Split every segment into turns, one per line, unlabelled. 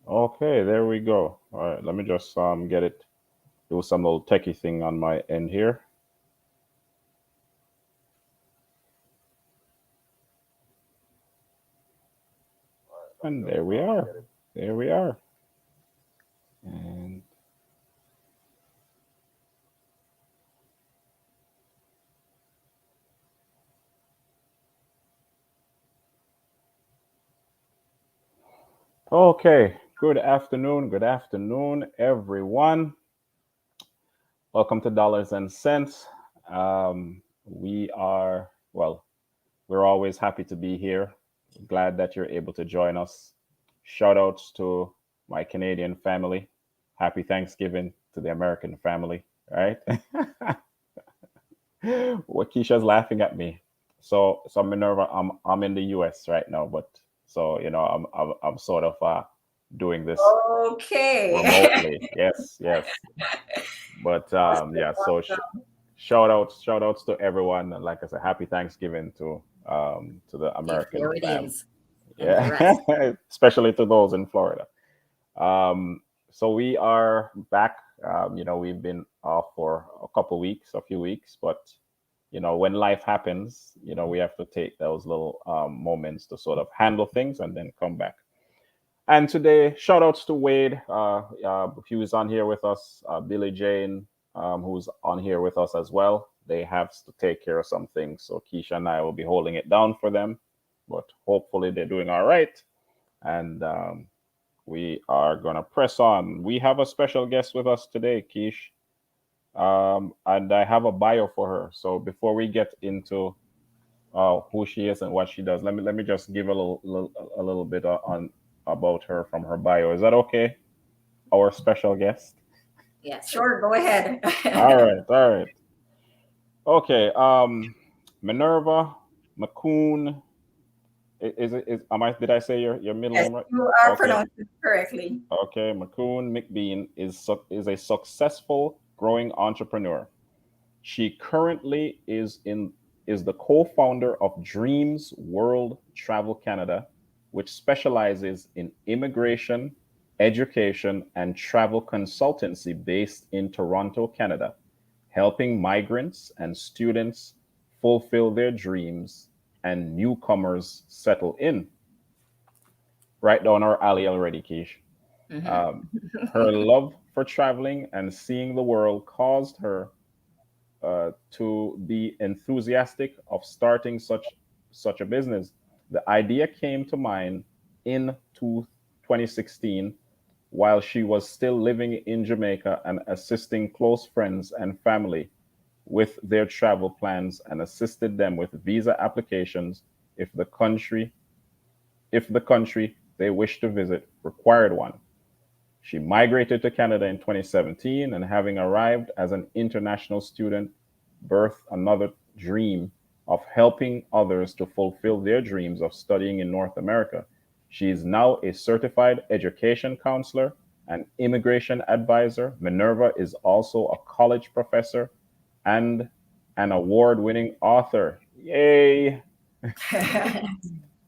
Okay, there we go. All right, let me just get it, do some little techie thing on my end here. And there we are. There we are. And okay, good afternoon, everyone. Welcome to Dollars and Cents. We are, well, we're always happy to be here. Glad that you're able to join us. Shout outs to my Canadian family. Happy Thanksgiving to the American family, right? What Keisha's laughing at me. So Minerva, I'm in the US right now, but so I'm sort of doing this
Okay.
remotely. Yes, yes. But
Awesome,
yeah, so
awesome.
shout outs to everyone. Like I said, happy Thanksgiving to the
Yes,
American
there it
fam.
is. And the
Yeah,
rest.
especially to those in Florida. Um, so we are back. We've been off for a couple weeks, a few weeks, but when life happens, we have to take those little moments to sort of handle things and then come back. And today, shout outs to Wade, who's on here with us, Billy Jane, who's on here with us as well. They have to take care of some things, so Keisha and I will be holding it down for them, but hopefully they're doing all right. And we are going to press on. We have a special guest with us today, Keish, and I have a bio for her. So before we get into who she is and what she does, let me just give a little bit on about her from her bio. Is that okay? Our special guest.
Yeah, sure, go ahead.
All right, all right. Okay. Minerva McCoon. Is it? Is am I? Did I say your middle
Yes,
name right?
you are
Okay.
pronouncing it correctly.
Okay, McCoon McBean is a successful growing entrepreneur. She currently is the co-founder of Dreams World Travel Canada, which specializes in immigration, education, and travel consultancy based in Toronto, Canada, helping migrants and students fulfill their dreams and newcomers settle in. Right down our alley already, Keish.
Mhm.
Um, Her love for traveling and seeing the world caused her to be enthusiastic of starting such a business. The idea came to mind in 2016 while she was still living in Jamaica and assisting close friends and family with their travel plans and assisted them with visa applications if the country they wished to visit required one. She migrated to Canada in 2017 and, having arrived as an international student, birthed another dream of helping others to fulfill their dreams of studying in North America. She is now a certified education counselor and immigration advisor. Minerva is also a college professor and an award winning author. Yay!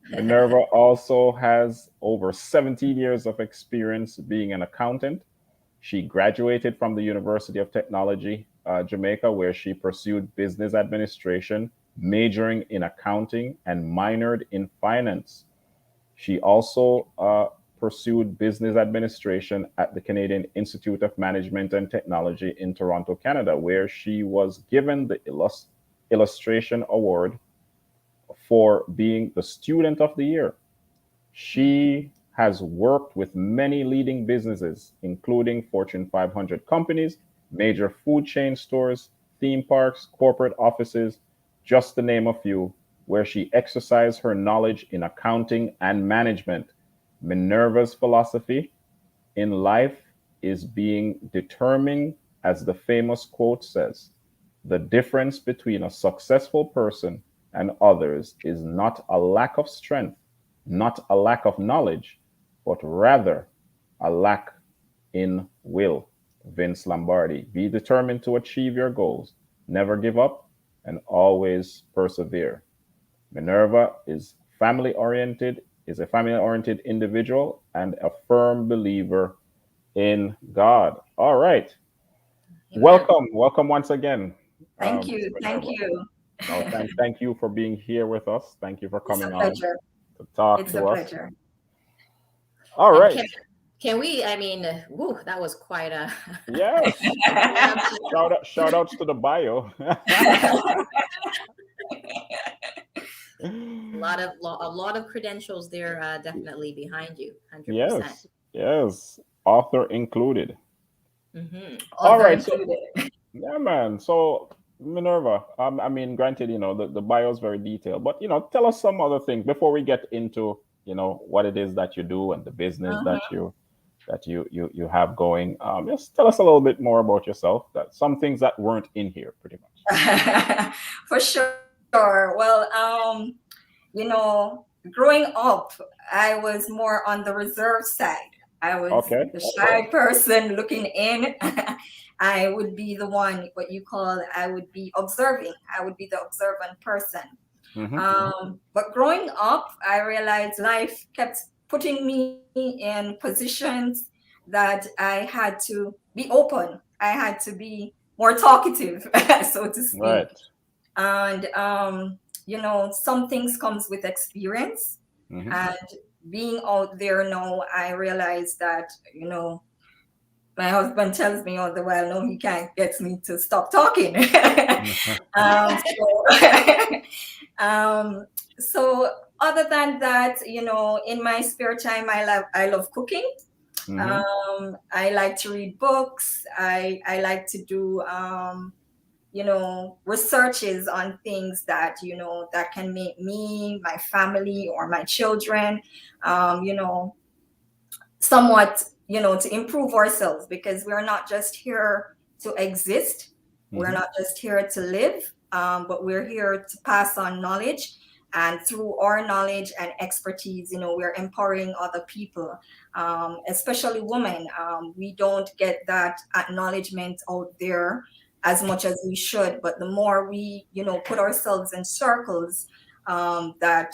Minerva also has over 17 years of experience being an accountant. She graduated from the University of Technology, Jamaica, where she pursued business administration, majoring in accounting, and minored in finance. She also pursued business administration at the Canadian Institute of Management and Technology in Toronto, Canada, where she was given the Illustration Award for being the Student of the Year. She has worked with many leading businesses, including Fortune 500 companies, major food chain stores, theme parks, corporate offices, just to name a few, where she exercised her knowledge in accounting and management. Minerva's philosophy in life is being determined, as the famous quote says. The difference between a successful person and others is not a lack of strength, not a lack of knowledge, but rather a lack in will. Vince Lombardi. Be determined to achieve your goals. Never give up and always persevere. Minerva is family oriented, is a family-oriented individual and a firm believer in God. All right.
Amen.
Welcome once again,
Thank you.
Miss
Thank
Minerva.
you.
No, thank you for being here with us. Thank you for
It's a
coming on
pleasure.
to talk
It's a
to us.
pleasure.
All
And
right.
can we? I mean, woo, that was quite a
Yes. Shout outs to the bio.
a lot of credentials there, definitely behind you, 100%.
Yes. Yes. Author included.
Mm-hmm.
All
Author
right. So
included.
yeah, man. So Minerva, I mean, granted, the bio is very detailed, but tell us some other things before we get into, what it is that you do and the business
Mhm.
that you have going. Just tell us a little bit more about yourself. That some things that weren't in here, pretty much.
For sure. Well, growing up, I was more on the reserve side. I was
Okay.
the shy person looking in. I would be the one, what you call, I would be observing. I would be the observant person.
Mm-hmm.
But growing up, I realized life kept putting me in positions that I had to be open. I had to be more talkative, so to speak.
Right.
And some things comes with experience.
Mm-hmm.
And being out there now, I realize that my husband tells me all the while, no, he can't get me to stop talking. So, um, so other than that, in my spare time, I love cooking.
Mm-hmm.
I like to read books. I like to do researches on things that that can make me, my family, or my children, um, you know, somewhat, to improve ourselves, because we're not just here to exist. We're
Mm-hmm.
not just here to live, but we're here to pass on knowledge. And through our knowledge and expertise, we're empowering other people, especially women. We don't get that acknowledgement out there as much as we should. But the more we, put ourselves in circles, that,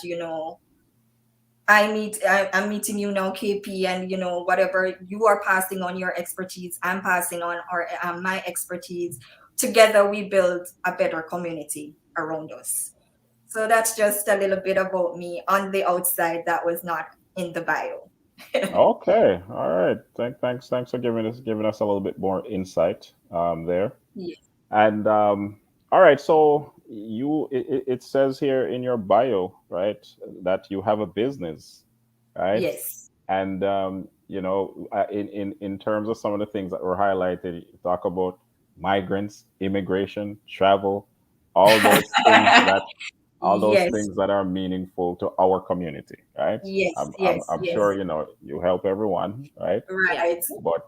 I'm meeting you now, KP, and whatever you are passing on your expertise, I'm passing on my expertise. Together, we build a better community around us. So that's just a little bit about me on the outside that was not in the bio.
Okay. All right. Thanks for giving us a little bit more insight there.
Yes,
And all right, so it says here in your bio, right, that you have a business, right?
yes.
And in terms of some of the things that were highlighted, you talk about migrants, immigration, travel, all those things that all those
Yes,
things that are meaningful to our community, right?
yes,
I'm
yes,
sure
yes.
you help everyone, right?
Yeah.
Right.
But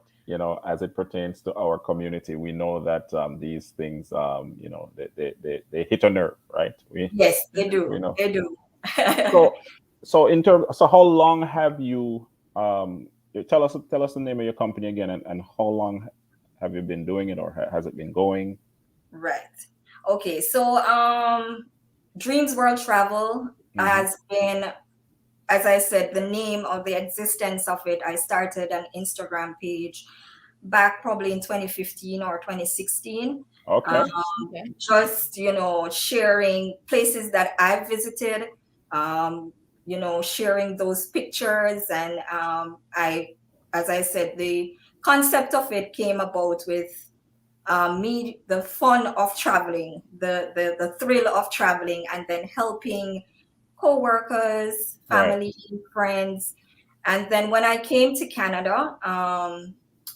as it pertains to our community, we know that these things they hit a nerve, right? we
Yes, they
Mm-hmm.
we
do.
know.
They do.
So how long have you tell us the name of your company again, and how long have you been doing it, or has it been going?
Right. Okay. So, Dreams World Travel
Hmm.
has been, as I said, the name of the existence of it. I started an Instagram page back probably in 2015 or 2016. Um,
Okay.
Okay.
just, sharing places that I've visited, um, sharing those pictures. And as I said, the concept of it came about with me, the fun of traveling, the thrill of traveling, and then helping co-workers,
Right.
family, friends. And then when I came to Canada,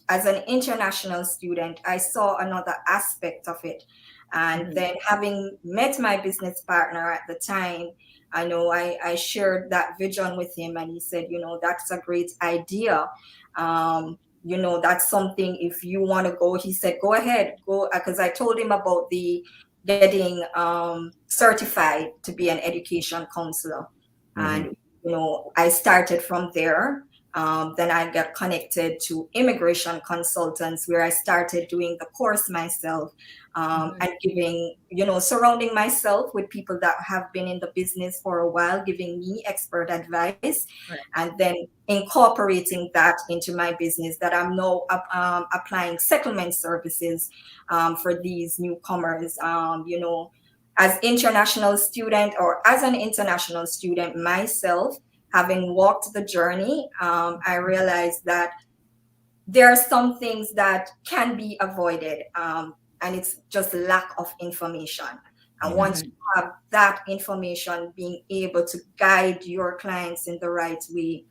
as an international student, I saw another aspect of it. And
Mm-hmm.
then having met my business partner at the time, I know I shared that vision with him, and he said, that's a great idea. That's something, if you want to go, he said, go ahead, go. Because I told him about the getting certified to be an education counselor.
Hmm.
And, I started from there. Then I got connected to immigration consultants, where I started doing the course myself, and giving, surrounding myself with people that have been in the business for a while, giving me expert advice,
Right.
and then incorporating that into my business, that I'm now applying settlement services for these newcomers. As international student, or as an international student myself, having walked the journey, I realized that there are some things that can be avoided, and it's just lack of information. And once you have that information, being able to guide your clients in the right way,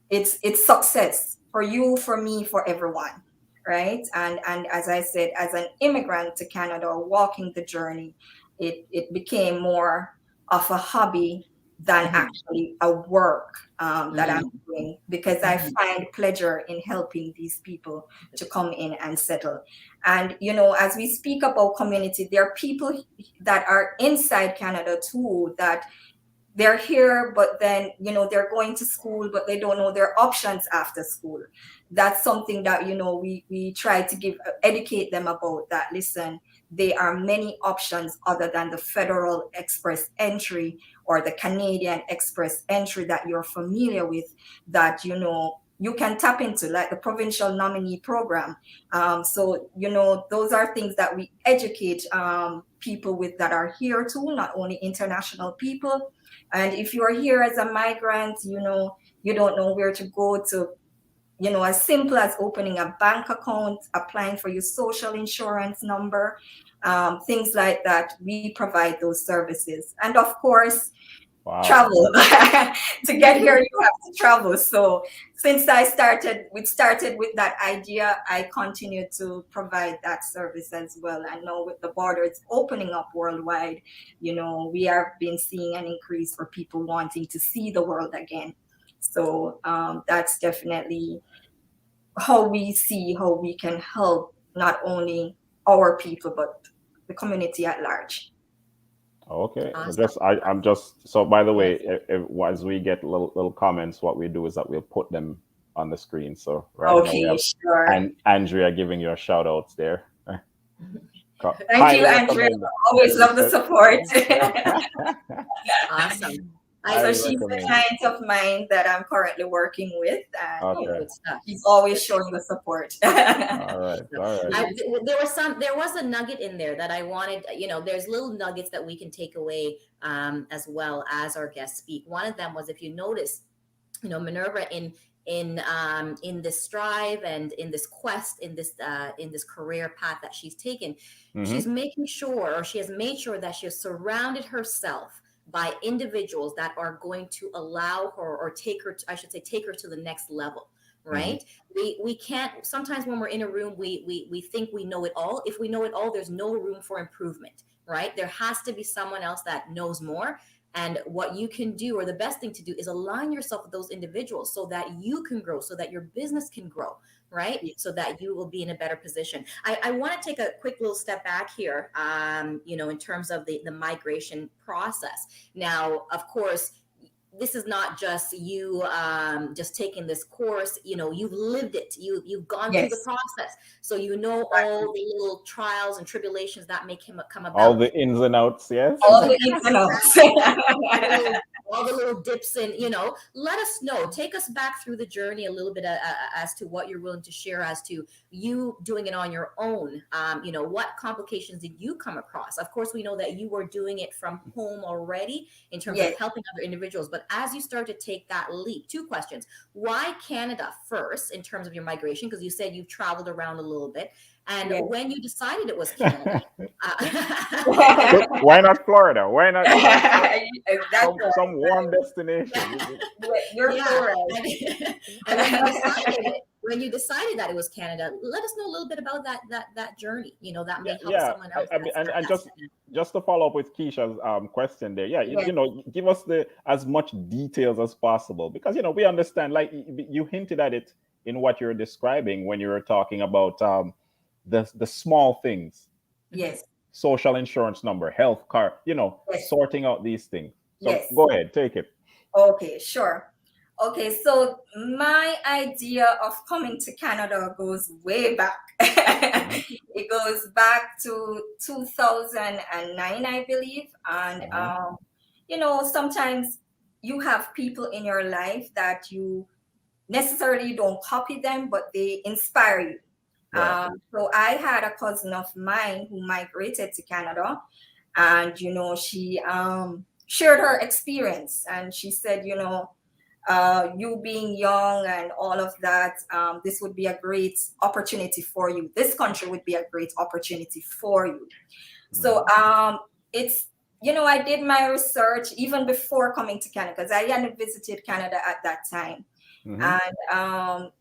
it's success for you, for me, for everyone, right? And as I said, as an immigrant to Canada, walking the journey, it became more of a hobby than actually a work that I'm doing, because I find pleasure in helping these people to come in and settle. And, as we speak about community, there are people that are inside Canada too, that they're here, but then, they're going to school, but they don't know their options after school. That's something that, we try to educate them about, that, listen, there are many options other than the federal express entry or the Canadian express entry that you're familiar with, that, you can tap into, like the provincial nominee program. So, those are things that we educate people with that are here too, not only international people. And if you're here as a migrant, you don't know where to go to, as simple as opening a bank account, applying for your social insurance number, things like that. We provide those services. And of course, travel. To get here, you have to travel. So since we started with that idea, I continue to provide that service as well. And now with the borders opening up worldwide, we have been seeing an increase for people wanting to see the world again. So that's definitely how we see how we can help not only our people, but the community at large.
Okay.
Awesome.
I'm just, so by the way, as we get little comments, what we do is that we'll put them on the screen. So now we
Okay,
have
sure.
Andrea giving you a shout outs there.
Thank you, Andrea. Always love the support.
Awesome.
So she's a client of mine that I'm currently working with, and
Okay.
she's always showing the support.
All right.
There was a nugget in there that I wanted, there's little nuggets that we can take away as well as our guests speak. One of them was, if you notice, Minerva in this strive and in this quest, in this career path that she's taken, she's making sure, or she has made sure, that she has surrounded herself by individuals that are going to allow her, or take her to the next level, right? We can't, sometimes when we're in a room, we think we know it all. If we know it all, there's no room for improvement, right? There has to be someone else that knows more. And what you can do, or the best thing to do, is align yourself with those individuals so that you can grow, so that your business can grow, right? So that you will be in a better position. I want to take a quick little step back here, in terms of the migration process. Now, of course, this is not just you just taking this course. You've lived it. You've gone through the process, so all the little trials and tribulations that may come about.
All the ins and outs, yes.
All the ins and outs.
All the little dips in. Let us know. Take us back through the journey a little bit as to what you're willing to share, as to you doing it on your own. What complications did you come across? Of course, we know that you were doing it from home already in terms of helping other individuals. But as you start to take that leap, 2 questions. Why Canada first in terms of your migration? Because you said you've traveled around a little bit. And when you decided it was Canada,
why not Florida? Why not some warm destination?
You're correct.
And when you decided that it was Canada, let us know a little bit about that journey. That may help someone else.
And just to follow up with Keisha's question there, give us as much details as possible, because we understand, like you hinted at it in what you're describing when you were talking about the small things.
Yes.
Social insurance number, health card, sorting out these things. So go ahead, take it.
Okay, sure. Okay, so my idea of coming to Canada goes way back. It goes back to 2009, I believe. And,
Uh-huh.
sometimes you have people in your life that you necessarily don't copy them, but they inspire you.
Right.
So I had a cousin of mine who migrated to Canada, and she shared her experience, and she said, you being young and all of that, this would be a great opportunity for you. This country would be a great opportunity for you. So
Mhm.
it's I did my research even before coming to Canada because I hadn't visited Canada at that time,
Mhm.
and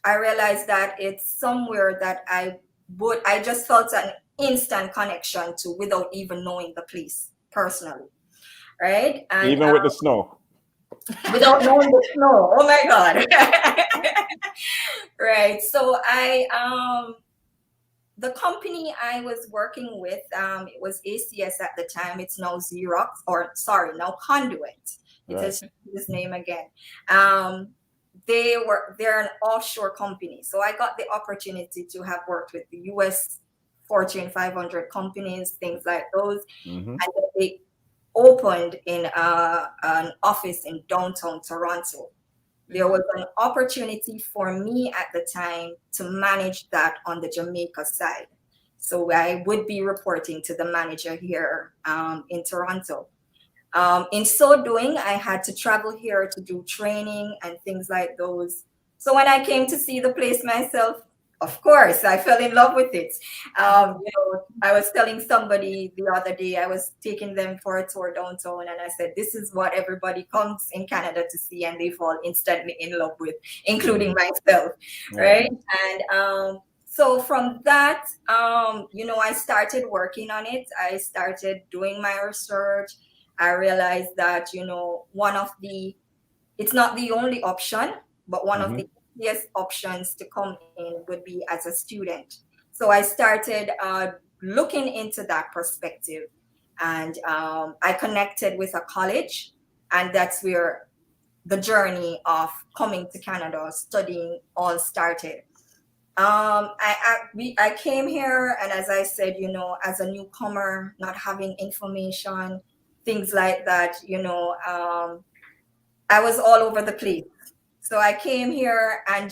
I realized that it's somewhere that I just felt an instant connection to without even knowing the place personally, right? And
Even with the snow.
without knowing the snow. Oh my God. Right. So the company I was working with, it was ACS at the time. It's now Xerox, or sorry, now Conduit. It
Right.
has changed its name again. They're an offshore company. So I got the opportunity to have worked with the US Fortune 500 companies, things like those.
Mhm.
And they opened in an office in downtown Toronto. There was an opportunity for me at the time to manage that on the Jamaica side. So I would be reporting to the manager here in Toronto. In so doing, I had to travel here to do training and things like those. So when I came to see the place myself, of course, I fell in love with it. I was telling somebody the other day, I was taking them for a tour downtown, and I said, "This is what everybody comes in Canada to see," and they fall instantly in love with, including
Mhm.
myself,
Right.
right? And so from that, I started working on it. I started doing my research. I realized that, it's not the only option, but one of
Mhm.
the easiest options to come in would be as a student. So I started looking into that perspective, and I connected with a college, and that's where the journey of coming to Canada, studying, all started. I came here, and as I said, as a newcomer, not having information, things like that, I was all over the place. So I came here, and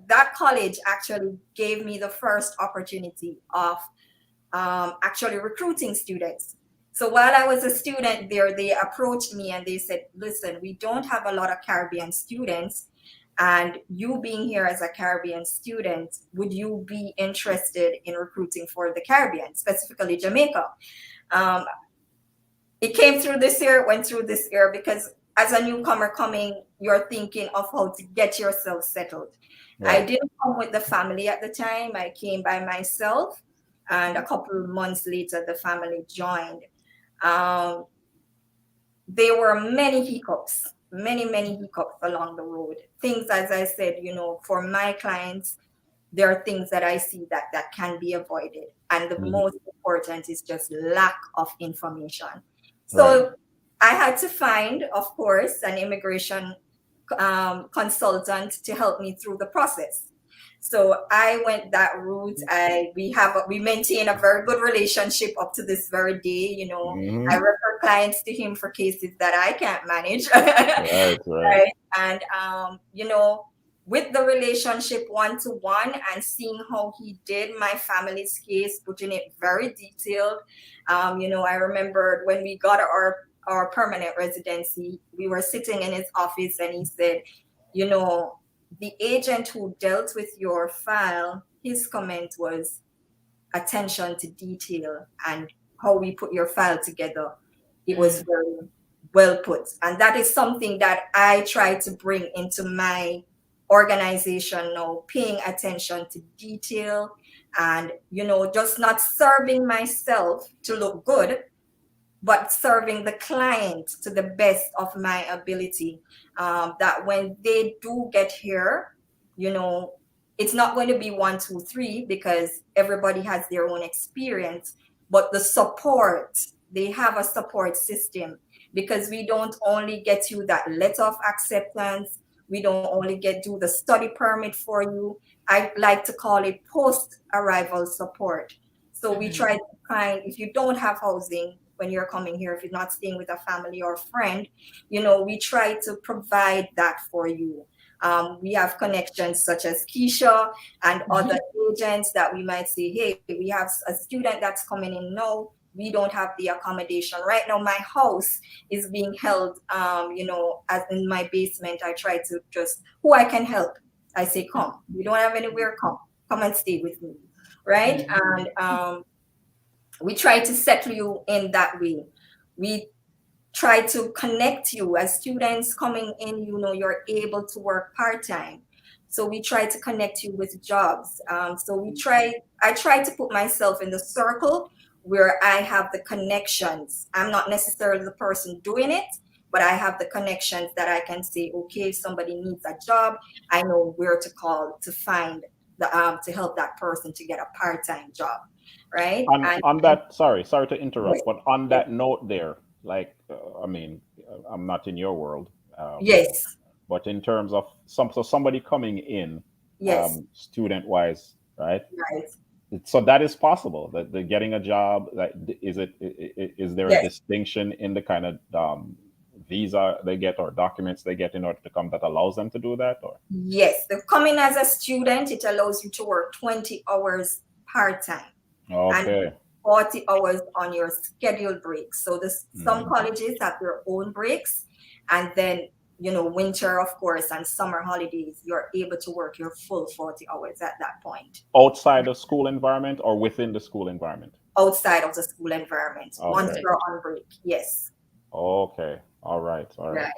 that college actually gave me the first opportunity of actually recruiting students. So while I was a student there, they approached me and they said, "Listen, we don't have a lot of Caribbean students. And you being here as a Caribbean student, would you be interested in recruiting for the Caribbean, specifically Jamaica?" Um, it came through this year, it went through this year, because as a newcomer coming, you're thinking of how to get yourself settled. I
Right.
didn't come with the family at the time. I came by myself, and a couple of months later, the family joined. Um, there were many hiccups, many hiccups along the road. Things, as I said, for my clients, there are things that I see that can be avoided. And the
Mhm.
most important is just lack of information.
Right.
So I had to find, of course, an immigration consultant to help me through the process. So I went that route. We maintain a very good relationship up to this very day. I
Mhm.
refer clients to him for cases that I can't manage.
Right. Right.
Right. And with the relationship one to one, and seeing how he did my family's case, putting it very detailed. I remembered when we got our permanent residency, we were sitting in his office, and he said, the agent who dealt with your file, his comment was attention to detail and how we put your file together. It was very well put. And that is something that I try to bring into my organization now, paying attention to detail, and, just not serving myself to look good, but serving the client to the best of my ability. That when they do get here, you know, it's not going to be one, two, three, because everybody has their own experience, but the support, they have a support system, because we don't only get you that letter of acceptance, We don't only do the study permit for you. I like to call it post-arrival support. So we
Mhm.
try to find, if you don't have housing when you're coming here, if you're not staying with a family or friend, we try to provide that for you. We have connections such as Keisha and other agents that we might say, hey, we have a student that's coming in now. We don't have the accommodation right now. My house is being held, as in my basement. I try to just who I can help. I say, come. You don't have anywhere, come and stay with me, right?
Mhm.
And we try to settle you in that way. We try to connect you as students coming in, you're able to work part-time, so we try to connect you with jobs. I try to put myself in the circle where I have the connections. I'm not necessarily the person doing it, but I have the connections that I can say, okay, if somebody needs a job, I know where to call to find to help that person to get a part-time job, right? And
On that, sorry to
yes,
interrupt, but on
yes,
that note there, like, I mean, I'm not in your world,
yes,
but in terms of somebody coming in,
yes,
student wise, right?
right,
So that is possible that they're getting a job. Like, is there a
yes.
distinction in the kind of visa they get or documents they get in order to come that allows them to do that? Or
Yes, the coming as a student, it allows you to work 20 hours part-time and
okay,
40 hours on your scheduled breaks. So some
hmm,
colleges have their own breaks, and then winter, of course, and summer holidays, you're able to work your full 40 hours at that point
outside of school environment or within the school environment?
outside of the school environment once
Okay,
you're
Perfect.
on break. Yes.
okay, all right, all right.
Right.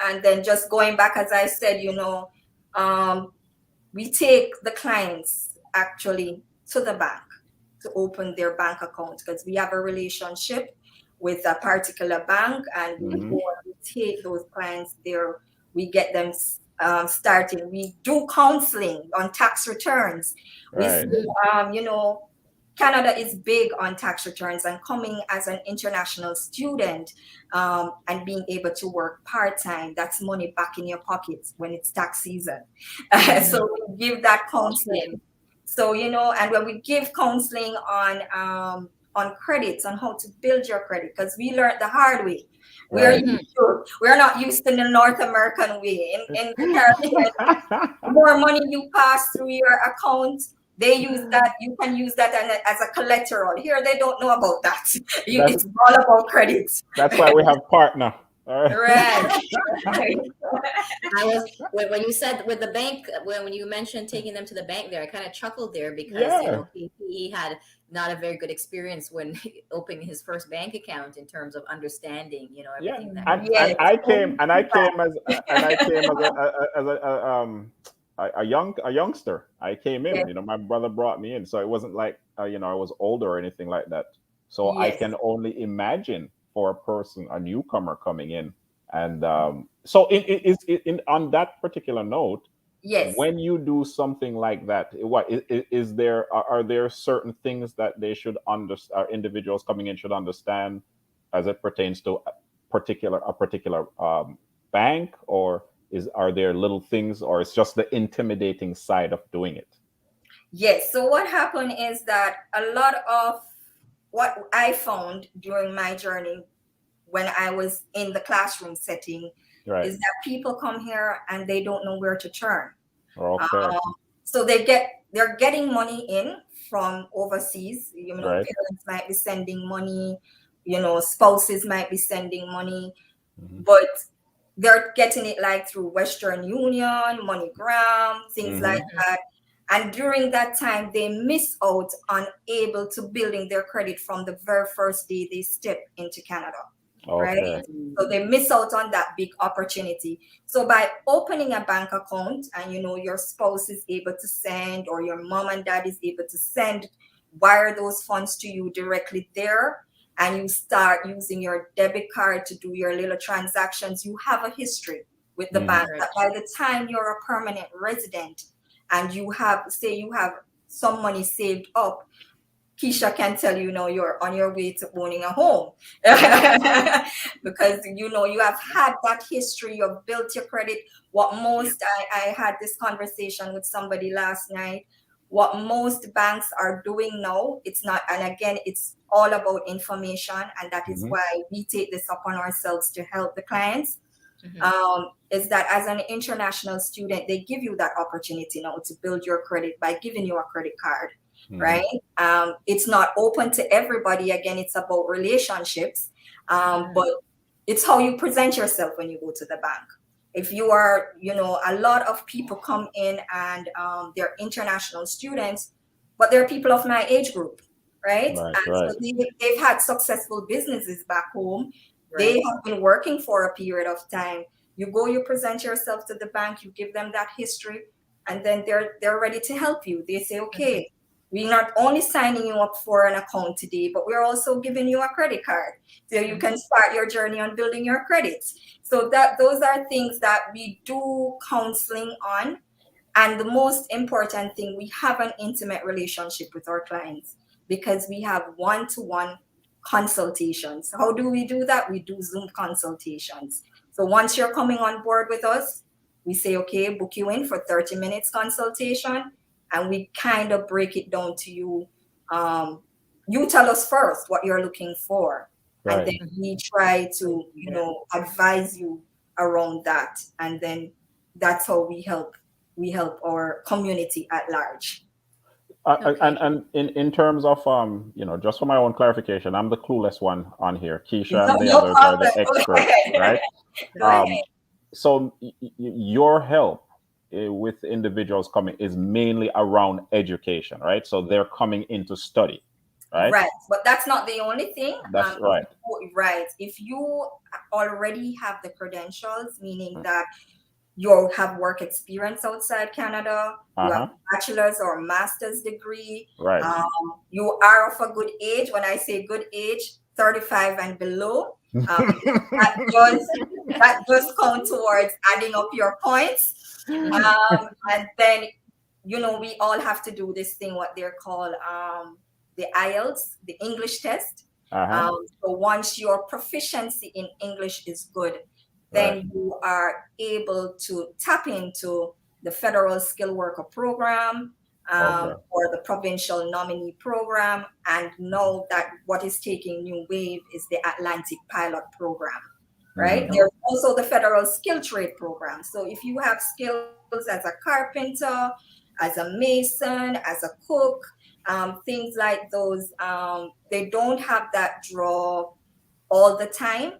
And then just going back, as I said, um, we take the clients actually to the bank to open their bank account because we have a relationship with a particular bank, and we
Hmm.
go and we take those clients there. We get them starting. We do counseling on tax returns. We see,
Right.
Canada is big on tax returns, and coming as an international student and being able to work part-time, that's money back in your pockets when it's tax season.
Mhm.
So we give that
Okay.
counseling. So, and when we give counseling on credits, on how to build your credit, because we learned the hard way.
Right.
We're not used to the North American way. In the Caribbean, the more money you pass through your account, they use that. You can use that as a collateral. Here, they don't know about that.
that's
It's all about credit.
that's why we have partner. All right.
Right. Right.
I was when you said with the bank when you mentioned taking them to the bank there, I kind of chuckled there because
Yeah.
he had not a very good experience when opening his first bank account in terms of understanding
Yeah,
everything that
and
goes
and
Yes.
into
I
it.
came and I came as a youngster. I came
Yes.
in. My brother brought me in, so it wasn't like I was older or anything like that. So I
Yes.
can only imagine for a person, a newcomer coming in, and so on that particular note,
Yes.
when you do something like that, what is there? Are there certain things that they should understand? Individuals coming in should understand as it pertains to a particular bank, or are there little things, or it's just the intimidating side of doing it?
Yes. So what happened is that a lot of what I found during my journey when I was in the classroom setting
Right.
is that people come here and they don't know where to turn.
Okay.
Um, so they're getting money in from overseas.
Right.
Parents might be sending money, spouses might be sending money,
Hmm.
but they're getting it like through Western Union, MoneyGram, things like
Hmm.
Mhm.
that. And during that time, they miss out on able to building their credit from the very first day they step into Canada, right?
Okay.
So they miss out on that big opportunity. So by opening a bank account and your spouse is able to send, or your mom and dad is able to wire those funds to you directly there, and you start using your debit card to do your little transactions, you have a history with the
Hmm.
bank that
Correct.
by the time you're a permanent resident and you have some money saved up, Keisha can tell you, you're on your way to owning a home because you have had that history, you've built your credit. What most I had this conversation with somebody last night. What most banks are doing now, it's not, and again, it's all about information, and that is
Hmm.
why we take this upon ourselves to help the clients.
Mhm.
Is that as an international student, they give you that opportunity now to build your credit by giving you a credit card,
Hmm.
right? It's not open to everybody. Again, it's about relationships, but it's how you present yourself when you go to the bank. If you are, a lot of people come in and they're international students, but they're people of my age group, right?
Right,
And
right.
so they've had successful businesses back home. They
Right.
have been working for a period of time. You go, you present yourself to the bank, you give them that history, and then they're ready to help you. They say,
Mhm.
okay, we're not only signing you up for an account today, but we're also giving you a credit card so you
Mhm.
can start your journey on building your credits. So that those are things that we do counseling on. And the most important thing, we have an intimate relationship with our clients because we have one-to-one consultations. How do we do that? We do Zoom consultations. So once you're coming on board with us, we say, okay, book you in for 30 minutes consultation, and we kind of break it down to you. Um, you tell us first what you're looking for, and
Right.
then we try to, advise you around that. And then that's how we help our community at large.
Okay.
And in terms of just for my own clarification, I'm the clueless one on here. Keisha
No,
and the
no
others are
problem.
the
Go
experts,
ahead.
right?
Go ahead.
Um, so your help with individuals coming is mainly around education, right? So they're coming into study, right?
Right, but that's not the only thing.
That's right.
Right, if you already have the credentials, meaning that you have work experience outside Canada, you have
Uh-huh.
a bachelor's or master's degree,
Right.
um, you are of a good age. When I say good age, 35 and below, that does that does count towards adding up your points.
Mhm.
And then, we all have to do this thing, what they're called the IELTS, the English test.
Uh-huh.
So once your proficiency in English is good,
Right.
then you are able to tap into the federal skill worker program,
Okay.
or the provincial nominee program, and know that what is taking new wave is the Atlantic pilot program, right?
Hmm.
There's also the federal skill trade program. So if you have skills as a carpenter, as a mason, as a cook, things like those, they don't have that draw all the time,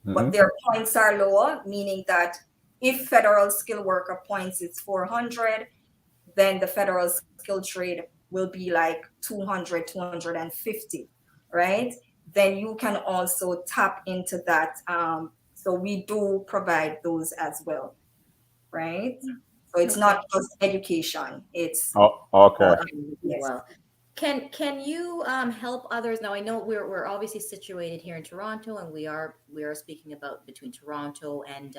but
Hmm.
their points are lower, meaning that if federal skill worker points is 400, then the federal skill trade will be like 200, 250, right? Then you can also tap into that. So we do provide those as well, right? So it's not
Okay.
just education, it's
Oh, okay.
yes.
Well, can you help others? Now I know we're obviously situated here in Toronto, and we are speaking about between Toronto and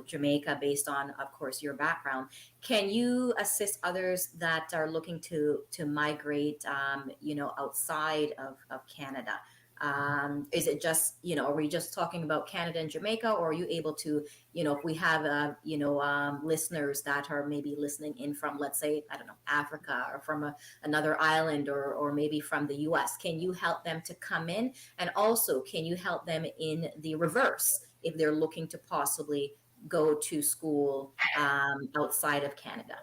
Jamaica, based on, of course, your background. Can you assist others that are looking to migrate, outside of Canada? Is it just, are we just talking about Canada and Jamaica, or are you able to, if we have listeners that are maybe listening in from, let's say, I don't know, Africa, or from another island, or maybe from the US, can you help them to come in? And also, can you help them in the reverse if they're looking to possibly go to school outside of Canada?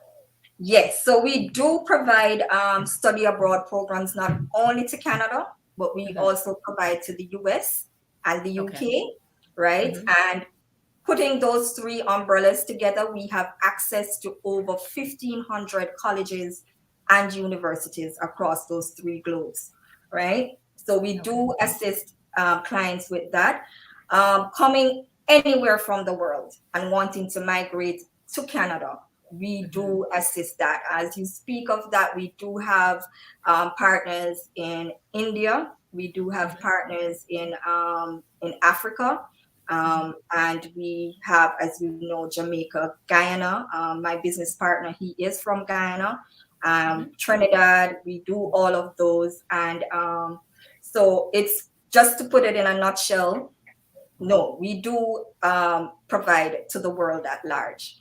Yes, so we do provide study abroad programs not only to Canada, but we
Hmm.
also provide to the US and the
Okay.
UK, right?
Hmm.
And putting those three umbrellas together, we have access to over 1,500 colleges and universities across those three globes, right? So we
Okay.
do assist clients with that. Coming anywhere from the world and wanting to migrate to Canada, we
Hmm.
do assist that. As you speak of that, we do have partners in India. We do have
Hmm.
partners in Africa,
Hmm.
and we have, as you know, Jamaica, Guyana. My business partner, he is from Guyana. Trinidad, we do all of those. And so it's just to put it in a nutshell, no, we do provide to the world at large.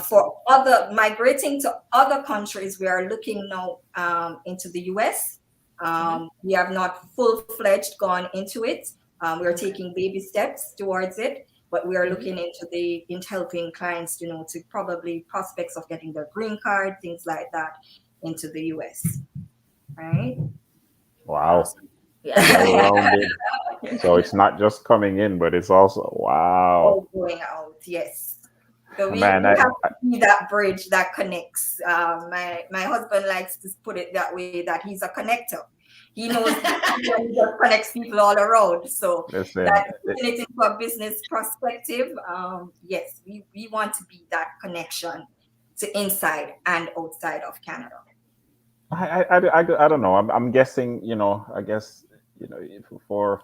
For other migrating to other countries, we are looking now into the US. We have not full-fledged gone into it. We are taking baby steps towards it, but we are looking into helping clients, to probably prospects of getting their green card, things like that, into the US. Right?
Wow.
Awesome. Yeah.
Well-rounded. So it's not just coming in, but it's also wow.
Oh, going out, yes. So we
Man,
have to be that bridge that connects. My husband likes to put it that way, that he's a connector. He knows he just connects people all around. So
listen,
that putting it into a business perspective, yes, we want to be that connection to inside and outside of Canada.
I don't know. I'm guessing, I guess, for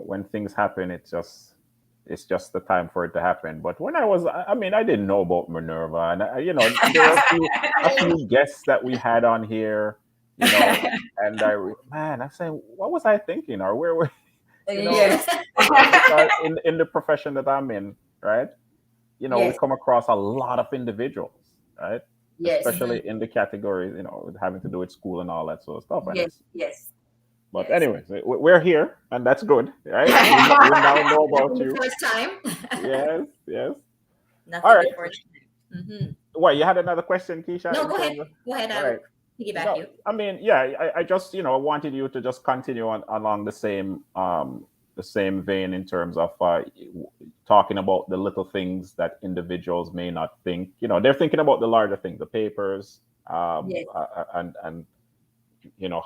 when things happen, it's just the time for it to happen. But when I mean, I didn't know about Minerva, and there were a few guests that we had on here, and I'm saying, what was I thinking, or where were,
Yes.
because in the profession that I'm in, right? We
Yes.
come across a lot of individuals, right?
Yes.
Especially in the categories, having to do with school and all that sort of stuff. And
Yes.
but
Yes.
anyways, we're here, and that's good, right? We now know about you.
First time.
Yes.
Nothing
All right.
before time.
What, you had another question, Keisha?
No, go ahead. Go ahead.
All right.
Piggyback
No,
you.
I mean, yeah, I just, wanted you to just continue along the same vein in terms of talking about the little things that individuals may not think. They're thinking about the larger things, the papers,
Yes.
and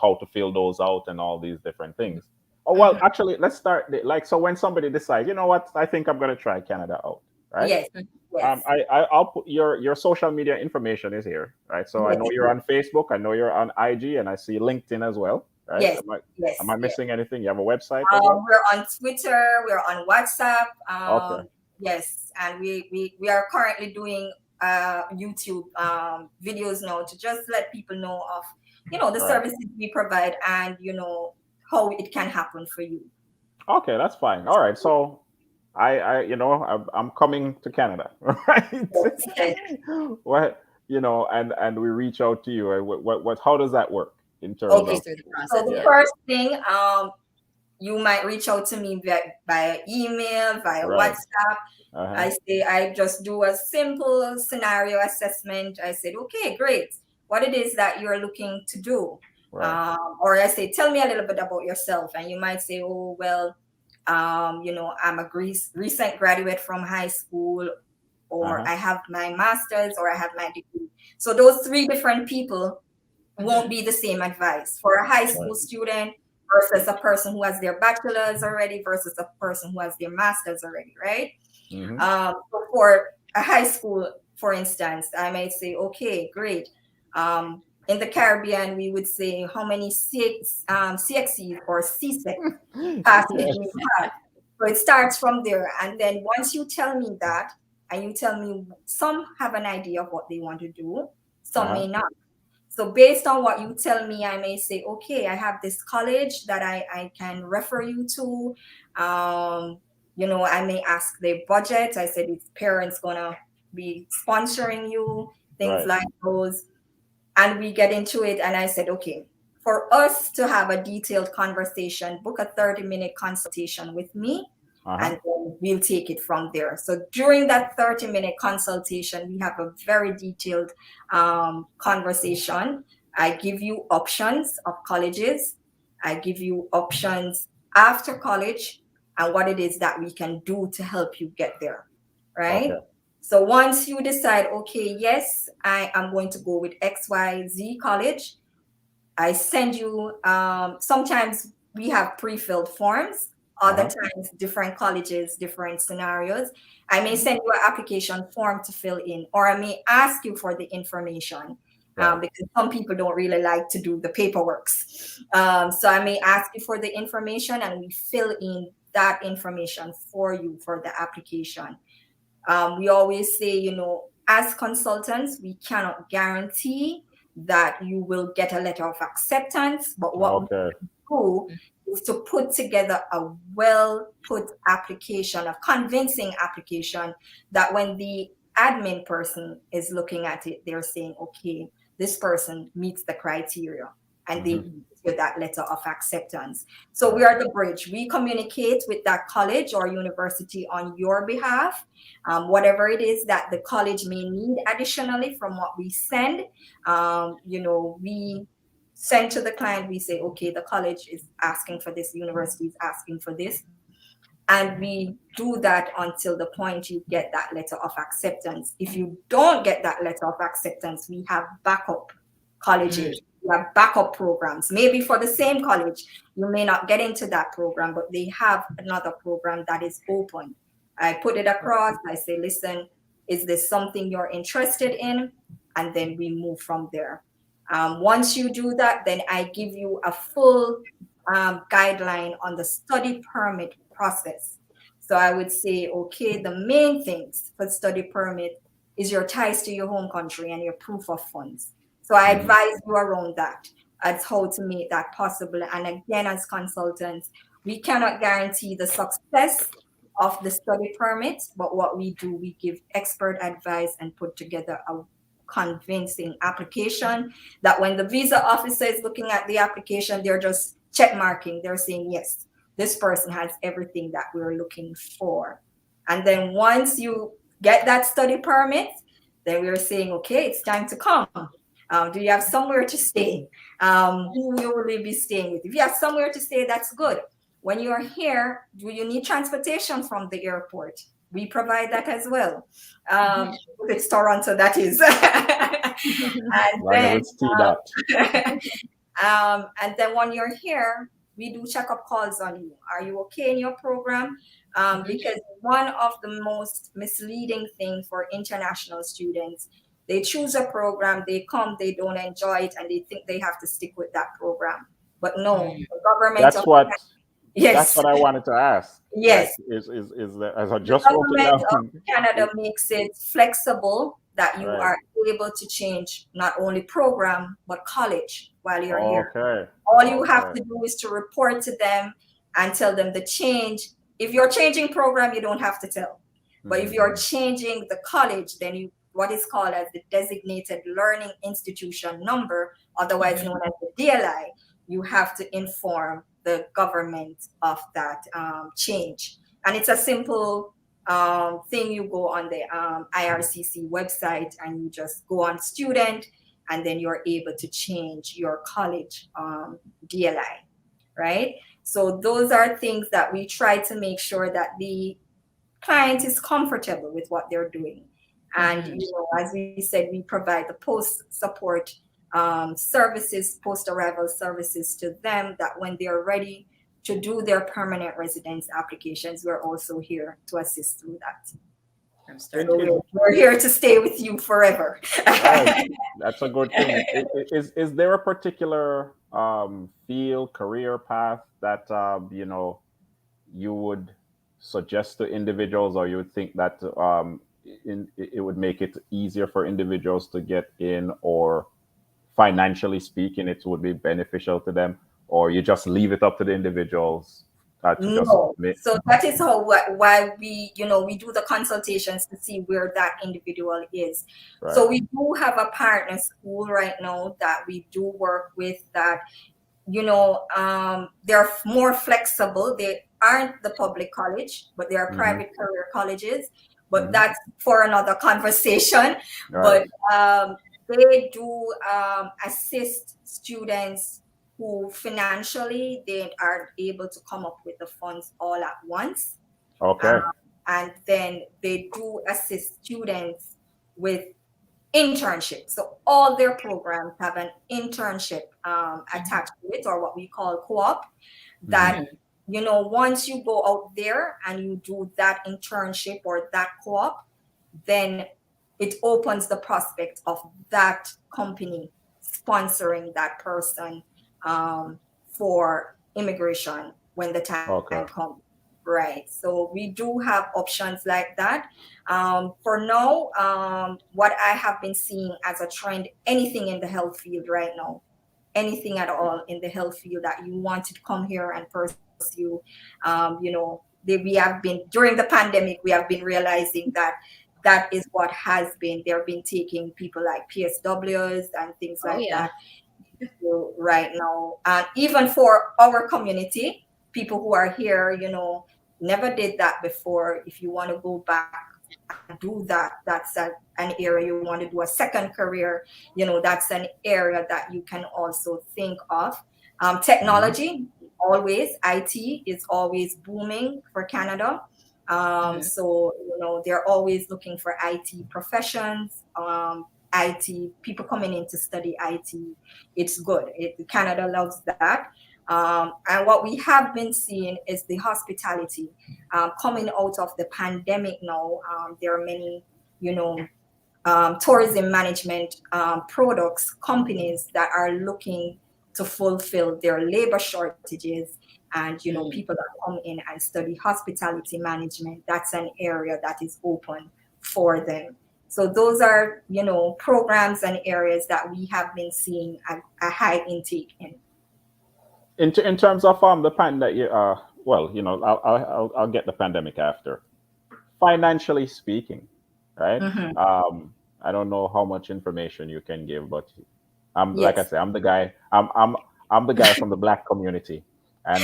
how to fill those out and all these different things. Oh, well, actually, let's start so when somebody decides, you know what, I think I'm going to try Canada out, right?
Yes. Yes.
I'll put your social media information is here, right? So I know you're on Facebook, I know you're on IG, and I see LinkedIn as well, right?
Yes.
Am I missing anything? You have a website as
We're
well?
on Twitter. We're on WhatsApp.
Okay.
Yes, and we are currently doing YouTube videos now to just let people know of the
Right.
services we provide and how it can happen for you.
Okay, that's fine. All right, so I'm coming to Canada, right?
Yes.
What and we reach out to you. What how does that work in terms
Okay.
of?
Through the
So
process.
the
Yeah.
first thing, you might reach out to me via email, via
Right.
WhatsApp. I just do a simple scenario assessment. I said, okay, great. What it is that you're looking to do.
Right.
Or I say, tell me a little bit about yourself. And you might say, oh, well, I'm a recent graduate from high school, or I have my master's, or I have my degree. So those three different people won't be the same advice for a high school student versus a person who has their bachelor's already versus a person who has their master's already, right? So for a high school, for instance, I might say, okay, great. In the Caribbean, we would say how many CXCs or CSEC passes you have. So it starts from there. And then once you tell me that, and you tell me some have an idea of what they want to do, some may not. So based on what you tell me, I may say, okay, I have this college that I can refer you to. I may ask their budget. I said, its parents gonna be sponsoring you, things
Right.
like those. And we get into it. And I said, okay, for us to have a detailed conversation, book a 30-minute consultation with me. And then we'll take it from there. So during that 30-minute consultation, we have a very detailed conversation. I give you options of colleges. I give you options after college and what it is that we can do to help you get there, right?
Okay.
So once you decide, okay, yes, I am going to go with XYZ college, I send you, sometimes we have pre-filled forms. Other times, different colleges, different scenarios. I may send you an application form to fill in, or I may ask you for the information because some people don't really like to do the paperwork. So I may ask you for the information and we fill in that information for you for the application. We always say, as consultants, we cannot guarantee that you will get a letter of acceptance. But what we
Okay.
do is to put together a well put application, a convincing application that when the admin person is looking at it, they're saying, okay, this person meets the criteria, and they
Mhm.
give you that letter of acceptance. So we are the bridge. We communicate with that college or university on your behalf, whatever it is that the college may need additionally from what we send. We send to the client, we say, okay, the college is asking for this, the university is asking for this. And we do that until the point you get that letter of acceptance. If you don't get that letter of acceptance, we have backup colleges, we have backup programs. Maybe for the same college, you may not get into that program, but they have another program that is open. I put it across, I say, listen, is this something you're interested in? And then we move from there. Once you do that, then I give you a full guideline on the study permit process. So I would say, okay, the main things for study permit is your ties to your home country and your proof of funds. So I
Mhm.
advise you around that, as how to make that possible. And again, as consultants, we cannot guarantee the success of the study permit, but what we do, we give expert advice and put together a convincing application that when the visa officer is looking at the application, they're just check marking. They're saying, yes, this person has everything that we're looking for. And then once you get that study permit, then we're saying, okay, it's time to come. Do you have somewhere to stay? Who will you be staying with? If you have somewhere to stay, that's good. When you're here, do you need transportation from the airport? We provide that as well. If it's Toronto, that is. And
Long as
then
it's T dot.
and then when you're here, we do checkup calls on you. Are you okay in your program? Because one of the most misleading things for international students, they choose a program, they come, they don't enjoy it, and they think they have to stick with that program. But no, the government
That's
of
what that's
yes,
what I wanted to ask. Like,
yes,
is that, as I
the
just wrote it
government of
down.
Canada makes it flexible that you
Right.
are able to change not only program but college while you're here.
Okay.
All you have
Okay.
to do is to report to them and tell them the change. If you're changing program, you don't have to tell. But if you're
Mhm.
changing the college, then you what is called as the designated learning institution number, otherwise known as the DLI, you have to inform the government of that change. And it's a simple thing. You go on the IRCC website and you just go on student, and then you're able to change your college DLI, right? So those are things that we try to make sure that the client is comfortable with what they're doing. And as we said, we provide the post support services, post arrival services to them, that when they're ready to do their permanent residence applications, we're also here to assist through that.
From start
It,
to
it,
finish.
We're here to stay with you forever.
right. That's a good thing. Is there a particular field, career path that you would suggest to individuals, or you would think that it would make it easier for individuals to get in, or financially speaking, it would be beneficial to them, or you just leave it up to the individuals to just
No.
make
So that is how why we do the consultations to see where that individual is.
right.
So we do have a partner school right now that we do work with, that they're more flexible. They aren't the public college, but they are
Hmm.
private career colleges. But
Hmm.
that's for another conversation.
Right.
But they do assist students who financially they aren't able to come up with the funds all at once.
Okay.
Um, and then they do assist students with internship. So all their programs have an internship attached to it, or what we call co-op.
Hmm.
That once you go out there and you do that internship or that co-op, then it opens the prospect of that company sponsoring that person for immigration when the time
Okay.
comes. Right. So we do have options like that. For now, what I have been seeing as a trend, anything in the health field right now, anything at all in the health field that you want to come here and pursue, we have been during the pandemic, we have been realizing that that is what has been. They've been taking people like PSWs and things
Oh
like
yeah.
that right now. And even for our community, people who are here, never did that before. If you want to go back and do that, that's an area you want to do a second career, that's an area that you can also think of.
Hmm.
Technology, always, IT is always booming for Canada.
Mhm.
So, they're always looking for IT professions, IT people coming in to study IT. It's good. Canada loves that. And what we have been seeing is the hospitality coming out of the pandemic now. There are many, you know, tourism management products companies that are looking to fulfill their labor shortages, and
Mm.
people that come in and study hospitality management, that's an area that is open for them. So those are programs and areas that we have been seeing a high intake in.
In terms of the pandemic, well, I'll get the pandemic after. Financially speaking, right?
Hmm.
I don't know how much information you can give, but I'm like I
Yes.
say, I'm the guy from the black community, and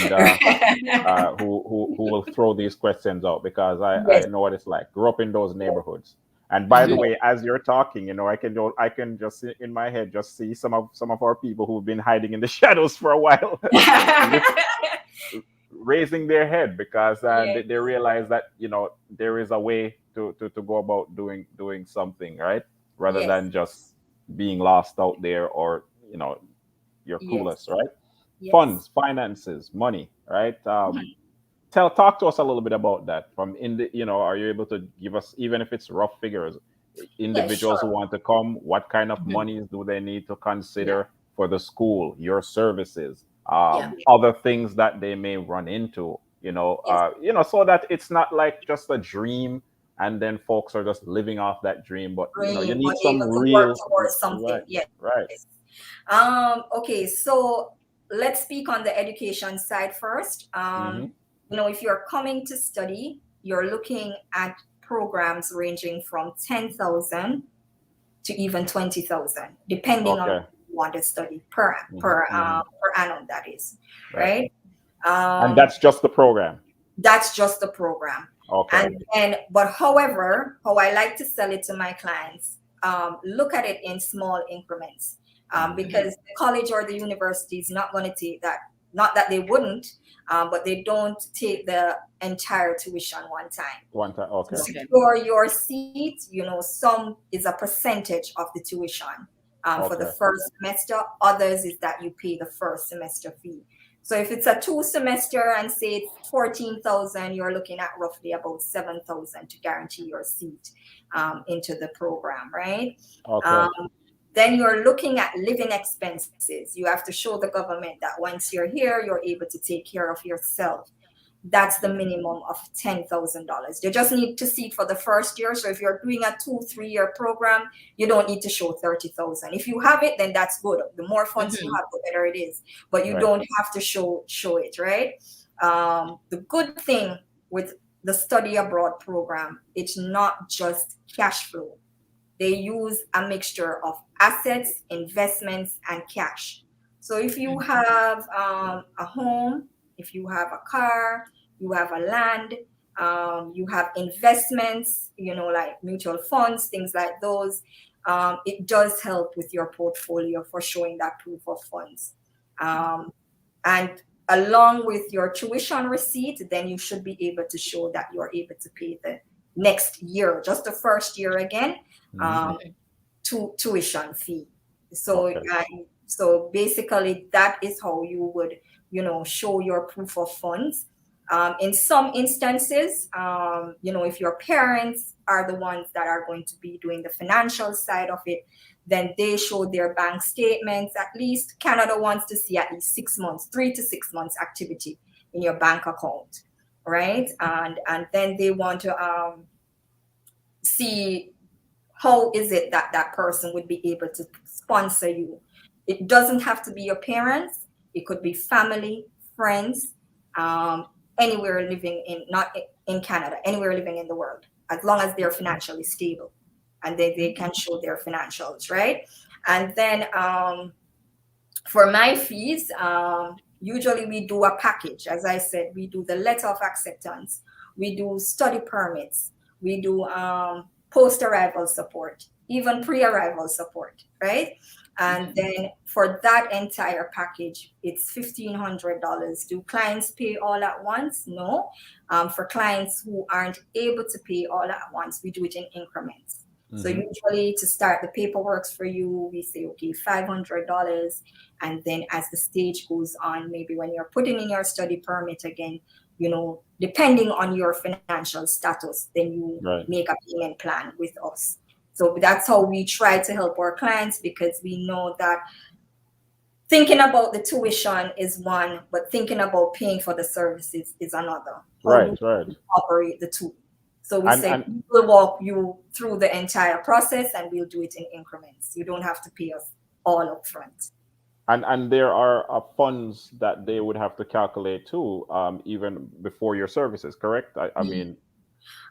who will throw these questions out because I
Yes.
know what it's like. Grew up in those neighborhoods. And by the
Mhm.
way, as you're talking, I can just in my head just see some of our people who've been hiding in the shadows for a while, raising their head because
Yes.
they realize that there is a way to go about doing something, right, rather
Yes.
than just being lost out there, or you're
Yes.
clueless, right?
Yes.
Funds, finances, money, right? Talk to us a little bit about that. From in the are you able to give us, even if it's rough figures,
Yes,
individuals who
sure.
want to come, what kind of
Mhm.
monies do they need to
Yeah.
consider for the school, your services,
Yeah.
other things that they may run into,
Yes.
so that it's not like just a dream and then folks are just living off that dream, but you
Dream,
need
but
some
able to work
real,
towards something.
right,
Yes.
right.
Okay, so let's speak on the education side first.
Mm-hmm.
If you're coming to study, you're looking at programs ranging from 10,000 to even 20,000, depending on
Okay.
what you want to study per
Mm-hmm.
per
Mm-hmm.
per annum, that is,
Right.
right?
And
Um,
that's just the program.
that's just the program.
Okay.
But however, how I like to sell it to my clients, look at it in small increments,
Mm-hmm.
Mhm.
because the college or the university is not going to take that. Not that they wouldn't, but they don't take the entire tuition one time.
One time.
To
Okay.
Okay.
secure your seat, some is a percentage of the tuition for the
Okay.
first semester. Others is that you pay the first semester fee. So if it's a 2 semester and say it's 14,000, you're looking at roughly about 7,000 to guarantee your seat into the program, right?
Okay.
Um, then you're looking at living expenses. You have to show the government that once you're here, you're able to take care of yourself. That's the minimum of $10,000. They just need to see it for the first year. So if you're doing a 2-3 year program, you don't need to show 30,000. If you have it, then that's good. The more funds you
Mhm.
have, the better it is. But you
Right.
don't have to show it, right? The good thing with the study abroad program, it's not just cash flow. They use a mixture of assets, investments, and cash. So if you
Mhm.
have a home, if you have a car, you have a land, you have investments, like mutual funds, things like those, it does help with your portfolio for showing that proof of funds. Um, and along with your tuition receipt, then you should be able to show that you're able to pay the next year, just the first year again,
Mm-hmm.
um,
Mhm.
tuition fee. So,
Okay.
so basically, that is how you would, show your proof of funds. In some instances, if your parents are the ones that are going to be doing the financial side of it, then they show their bank statements. At least Canada wants to see at least 6 months, 3 to 6 months activity in your bank account. right? And then they want to see how is it that that person would be able to sponsor you. It doesn't have to be your parents. It could be family, friends, um, anywhere living in, not in Canada, anywhere living in the world, as long as they're financially stable and they can show their financials, right? And then for my fees, usually we do a package. As I said, we do the letter of acceptance, we do study permits, we do post-arrival support, even pre-arrival support, right? And then for that entire package, it's $1,500. Do clients pay all at once? No. For clients who aren't able to pay all at once, we do it in increments. So
Mm-hmm.
usually to start the paperwork for you, we say, okay, $500. And then as the stage goes on, maybe when you're putting in your study permit again, depending on your financial status, then you
Right.
make a payment plan with us. So that's how we try to help our clients, because we know that thinking about the tuition is one, but thinking about paying for the services is another. How
Right.
do
Right.
we operate the two? So we
And
say
and
we'll walk you through the entire process and we'll do it in increments. You don't have to pay us all up front.
and there are funds that they would have to calculate too, even before your services. Correct? I mean,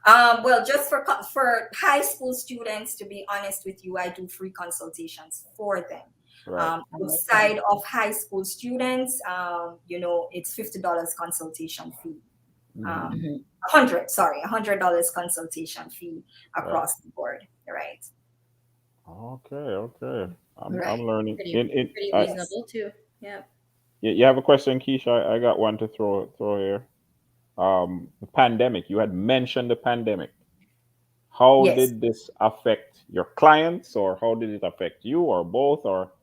Well, just for high school students, to be honest with you, I do free consultations for them.
right.
Outside of high school students, it's $50 consultation fee.
Mm-hmm.
Um, $100 consultation fee
Right.
across the board, right?
Okay. Okay. I'm
Right.
learning. In
Pretty reasonable too. Yeah.
you have a question, Keisha? I got one to throw here. The pandemic. You had mentioned the pandemic. How
Yes.
did this affect your clients, or how did it affect you, or both, or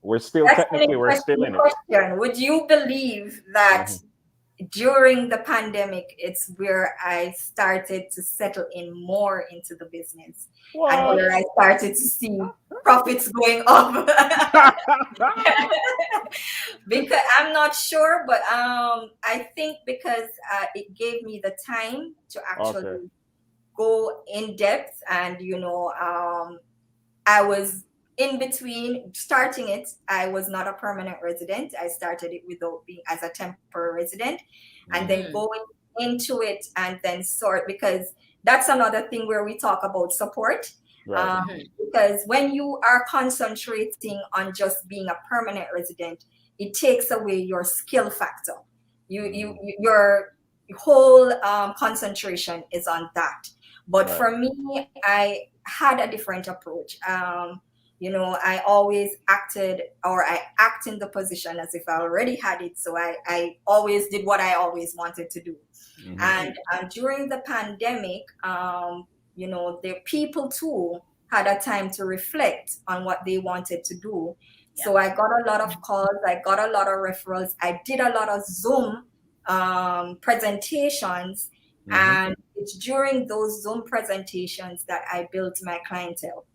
we're still
That's an
technically we're still
interesting
in it.
question. Would you believe that
Hmm.
during the pandemic, it's where I started to settle in more into the business and
What?
where I started to see profits going up? Because I'm not sure, but I think because it gave me the time to
Okay.
actually go in depth, and I was in between starting it. I was not a permanent resident. I started it without being as a temporary resident, and
Hmm.
then going into it and then sort, because that's another thing where we talk about support.
Right.
Um, because when you are concentrating on just being a permanent resident, it takes away your skill factor.
Hmm.
Your whole concentration is on that. But
Right.
for me, I had a different approach. I always acted, or I act in the position as if I already had it. So I always did what I always wanted to do.
Hmm.
And during the pandemic, the people too had a time to reflect on what they wanted to do.
Yeah.
So I got a lot of calls, I got a lot of referrals, I did a lot of Zoom presentations.
Hmm.
And it's during those Zoom presentations that I built my clientele.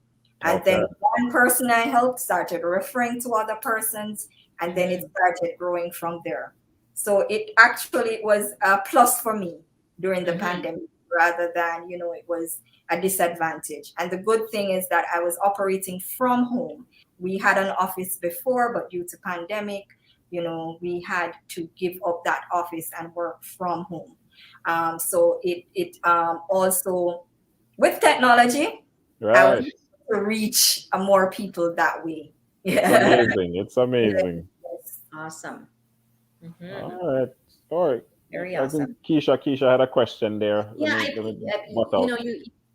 And then
Okay.
one person I helped started referring to other persons, and then it
Mhm.
started growing from there. So it actually was a plus for me during the
Mhm.
pandemic, rather than, it was a disadvantage. And the good thing is that I was operating from home. We had an office before, but due to pandemic, we had to give up that office and work from home. So it also, with technology, I was
Right.
able to reach more people that way.
It's
Yeah.
amazing. It's amazing.
Yes.
Awesome.
All
Mhm.
right. All right.
Very
I think
awesome.
Keisha had a question there. Let
Yeah,
me
I
let
think
me butt out.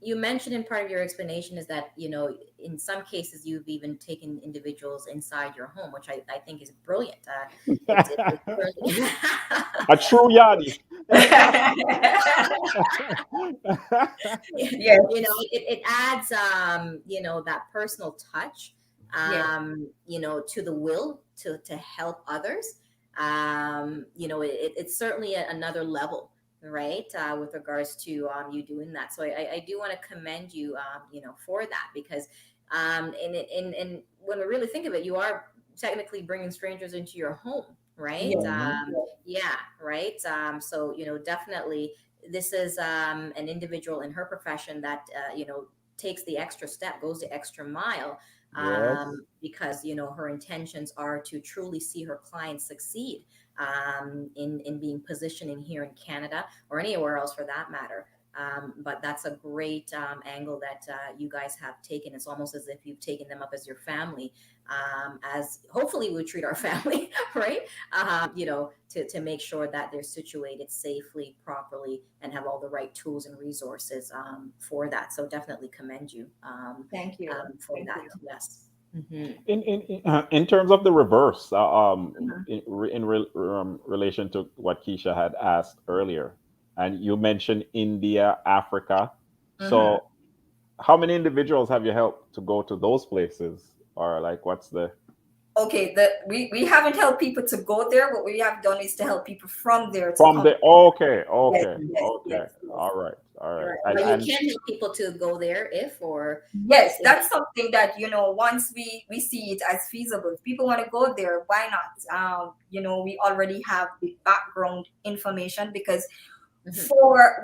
you mentioned in part of your explanation is that in some cases you've even taken individuals inside your home, which I think is brilliant. It's really
A true yardie.
Yes.
it adds that personal touch
Yes.
to the will to help others. It's certainly another level, right, with regards to you doing that. So I do want to commend you for that, because and when we really think of it, you are technically bringing strangers into your home, right?
Yes.
Mm-hmm.
Yeah, right. So definitely this is an individual in her profession that takes the extra step, goes the extra mile,
Yes.
because her intentions are to truly see her clients succeed, in being positioned in here in Canada or anywhere else for that matter. But that's a great angle that you guys have taken. It's almost as if you've taken them up as your family, as hopefully we treat our family, right? To make sure that they're situated safely, properly, and have all the right tools and resources for that. So definitely commend you
Thank you.
for
Thank
that.
you.
Yes. Hmm.
In terms of the reverse,
Mhm.
relation to what Keisha had asked earlier, and you mentioned India, Africa.
Mhm.
So, how many individuals have you helped to go to those places, or like, what's the
Okay, we haven't helped people to go there. What we have done is to help people from there to
from
come.
the? Okay,
Yes,
okay,
yes,
okay.
yes, yes.
All right, all right.
Right.
But you
And
can help people to go there if or
Yes,
if
that's something that, once we see it as feasible, if people want to go there, why not? We already have the background information, because
Mhm.
for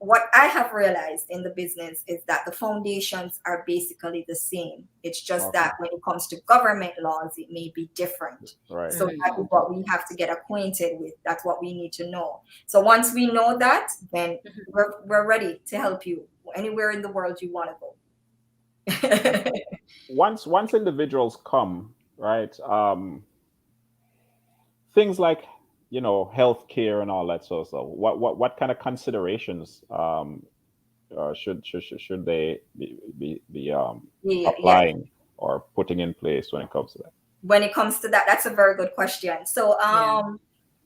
what I have realized in the business is that the foundations are basically the same. It's just
okay,
that when it comes to government laws, it may be different.
right.
So that
Mhm.
is what we have to get acquainted with. That's what we need to know. So once we know that, then
Mhm.
we're ready to help you anywhere in the world you want to go.
And once individuals come, right? Things like healthcare and all that sort of stuff. What kind of considerations should they be
Yeah, yes.
applying or putting in place when it comes to that?
When it comes to that, that's a very good question. So,
Yeah.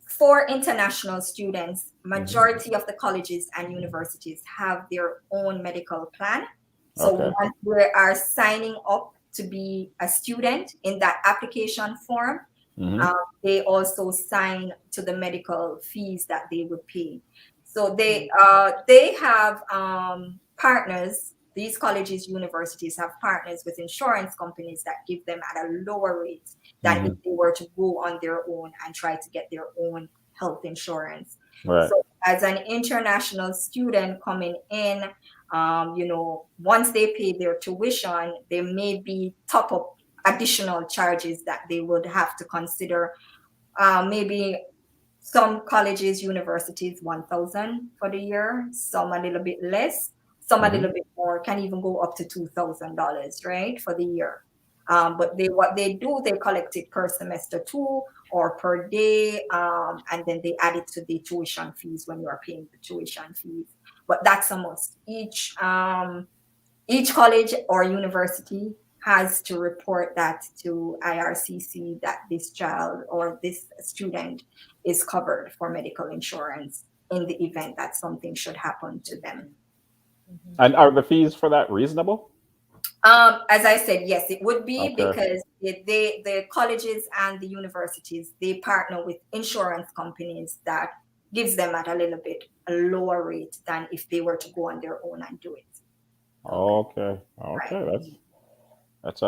for international students,
Hmm.
majority of the colleges and universities have their own medical plan. So
Okay.
once we are signing up to be a student in that application form,
Hmm.
um, they also sign to the medical fees that they would pay. So they have partners. These colleges, universities have partners with insurance companies that give them at a lower rate than if
Hmm.
they were to go on their own and try to get their own health insurance.
Right.
So, as an international student coming in, once they pay their tuition, there may be top up additional charges that they would have to consider. Maybe some colleges, universities, 1,000 for the year, some a little bit less, some a
Hmm.
little bit more, can even go up to $2,000, right, for the year. But what they do, they collect it per semester too, or per day, and then they add it to the tuition fees when you are paying the tuition fees. But that's a must. Each college or university has to report that to IRCC that this child or this student is covered for medical insurance in the event that something should happen to them.
Mhm.
And are the fees for that reasonable?
As I said, yes, it would be,
Okay.
because the colleges and the universities, they partner with insurance companies that gives them at a little bit a lower rate than if they were to go on their own and do it.
Okay.
Okay.
Right.
Okay. That's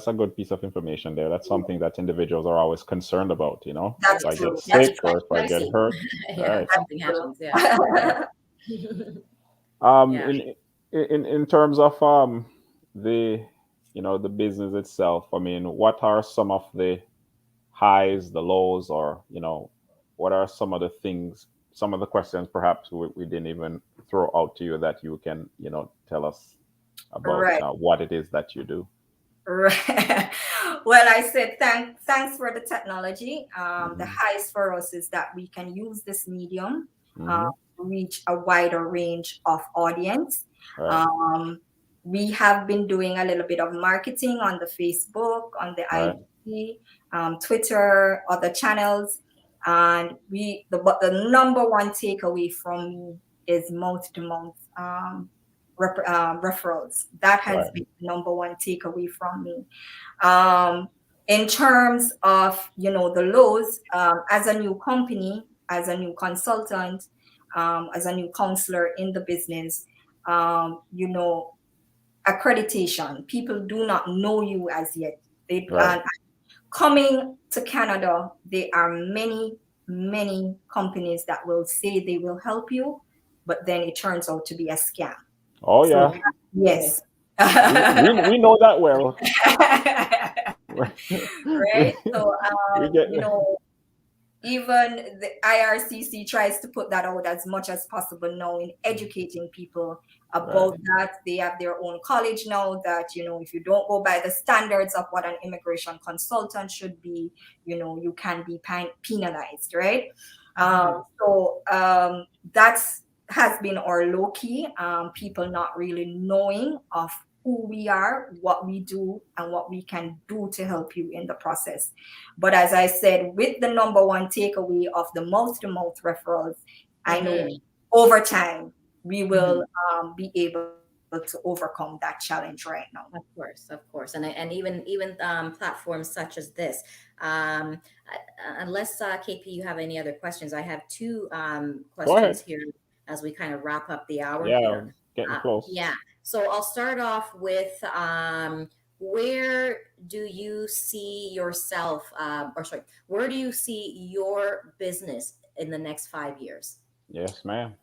a good piece of information there. That's something that individuals are always concerned about. If
That's
I get
true.
Yes,
That's
sick
it's
or if I get
expensive.
hurt,
Yeah,
right?
if something happens. Yeah.
Right.
true.
Um,
Yeah.
in terms of the the business itself, I mean, what are some of the highs, the lows, or what are some of the things, some of the questions perhaps we didn't even throw out to you that you can tell us about
Right.
what it is that you do.
Right. Well, I said thanks for the technology. The
Hmm.
highest for us is that we can use this medium
Hmm.
to reach a wider range of audience.
Right.
Um, we have been doing a little bit of marketing on the Facebook, on the
Right.
IG, Twitter, other channels, and but the number one takeaway from me is mouth to mouth. Referrals. That has
Right.
been the number one takeaway from me. Um, in terms of the lows, as a new company, as a new consultant, as a new counselor in the business, accreditation. People do not know you as yet. They
Right.
Coming to Canada, there are many companies that will say they will help you, but then it turns out to be a scam.
Oh
So
yeah,
Okay.
yes.
we know that well.
Right? So,
We get
even the IRCC tries to put that out as much as possible now in educating people
right.
about that. They have their own college now that, if you don't go by the standards of what an immigration consultant should be, you can be penalized, right? So that's has been our low key, people not really knowing of who we are, what we do, and what we can do to help you in the process. But as I said, with the number one takeaway of the mouth to mouth referrals, I know
Mhm.
over time we will
Mhm.
be able to overcome that challenge right now.
Of course, and even platforms such as this. Unless KP, you have any other questions, I have two
Go
questions
ahead.
here as we kind of wrap up the hour
Yeah,
here.
getting close.
Yeah, so I'll start off with where do you see yourself, or sorry, where do you see your business in the next 5 years?
Yes, ma'am.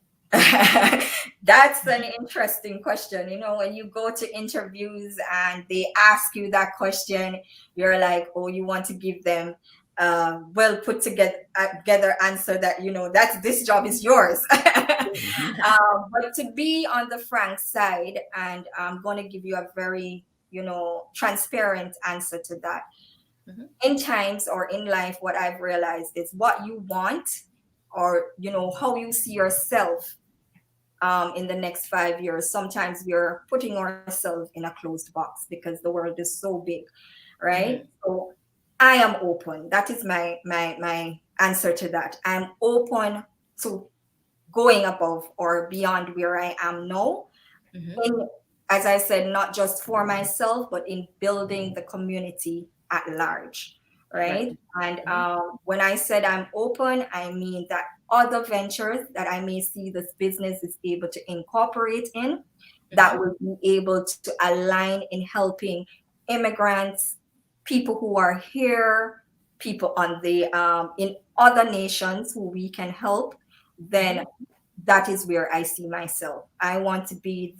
That's an interesting question. When you go to interviews and they ask you that question, you're like, oh, you want to give them well put together answer that, that's this job is yours.
Hmm.
But to be on the frank side, and I'm going to give you a very, transparent answer to that.
Mhm.
In times or in life, what I've realized is what you want, or, how you see yourself in the next 5 years. Sometimes we're putting ourselves in a closed box because the world is so big, right?
Mhm.
So I am open. That is my answer to that. I'm open to going above or beyond where I am now.
Mhm.
In, as I said, not just for myself, but in building the community at large,
Right.
right? And
Mhm.
when I said I'm open, I mean that other ventures that I may see this business is able to incorporate in, that
Mhm.
will be able to align in helping immigrants, people who are here, people on the in other nations who we can help, then
Mhm.
that is where I see myself. I want to be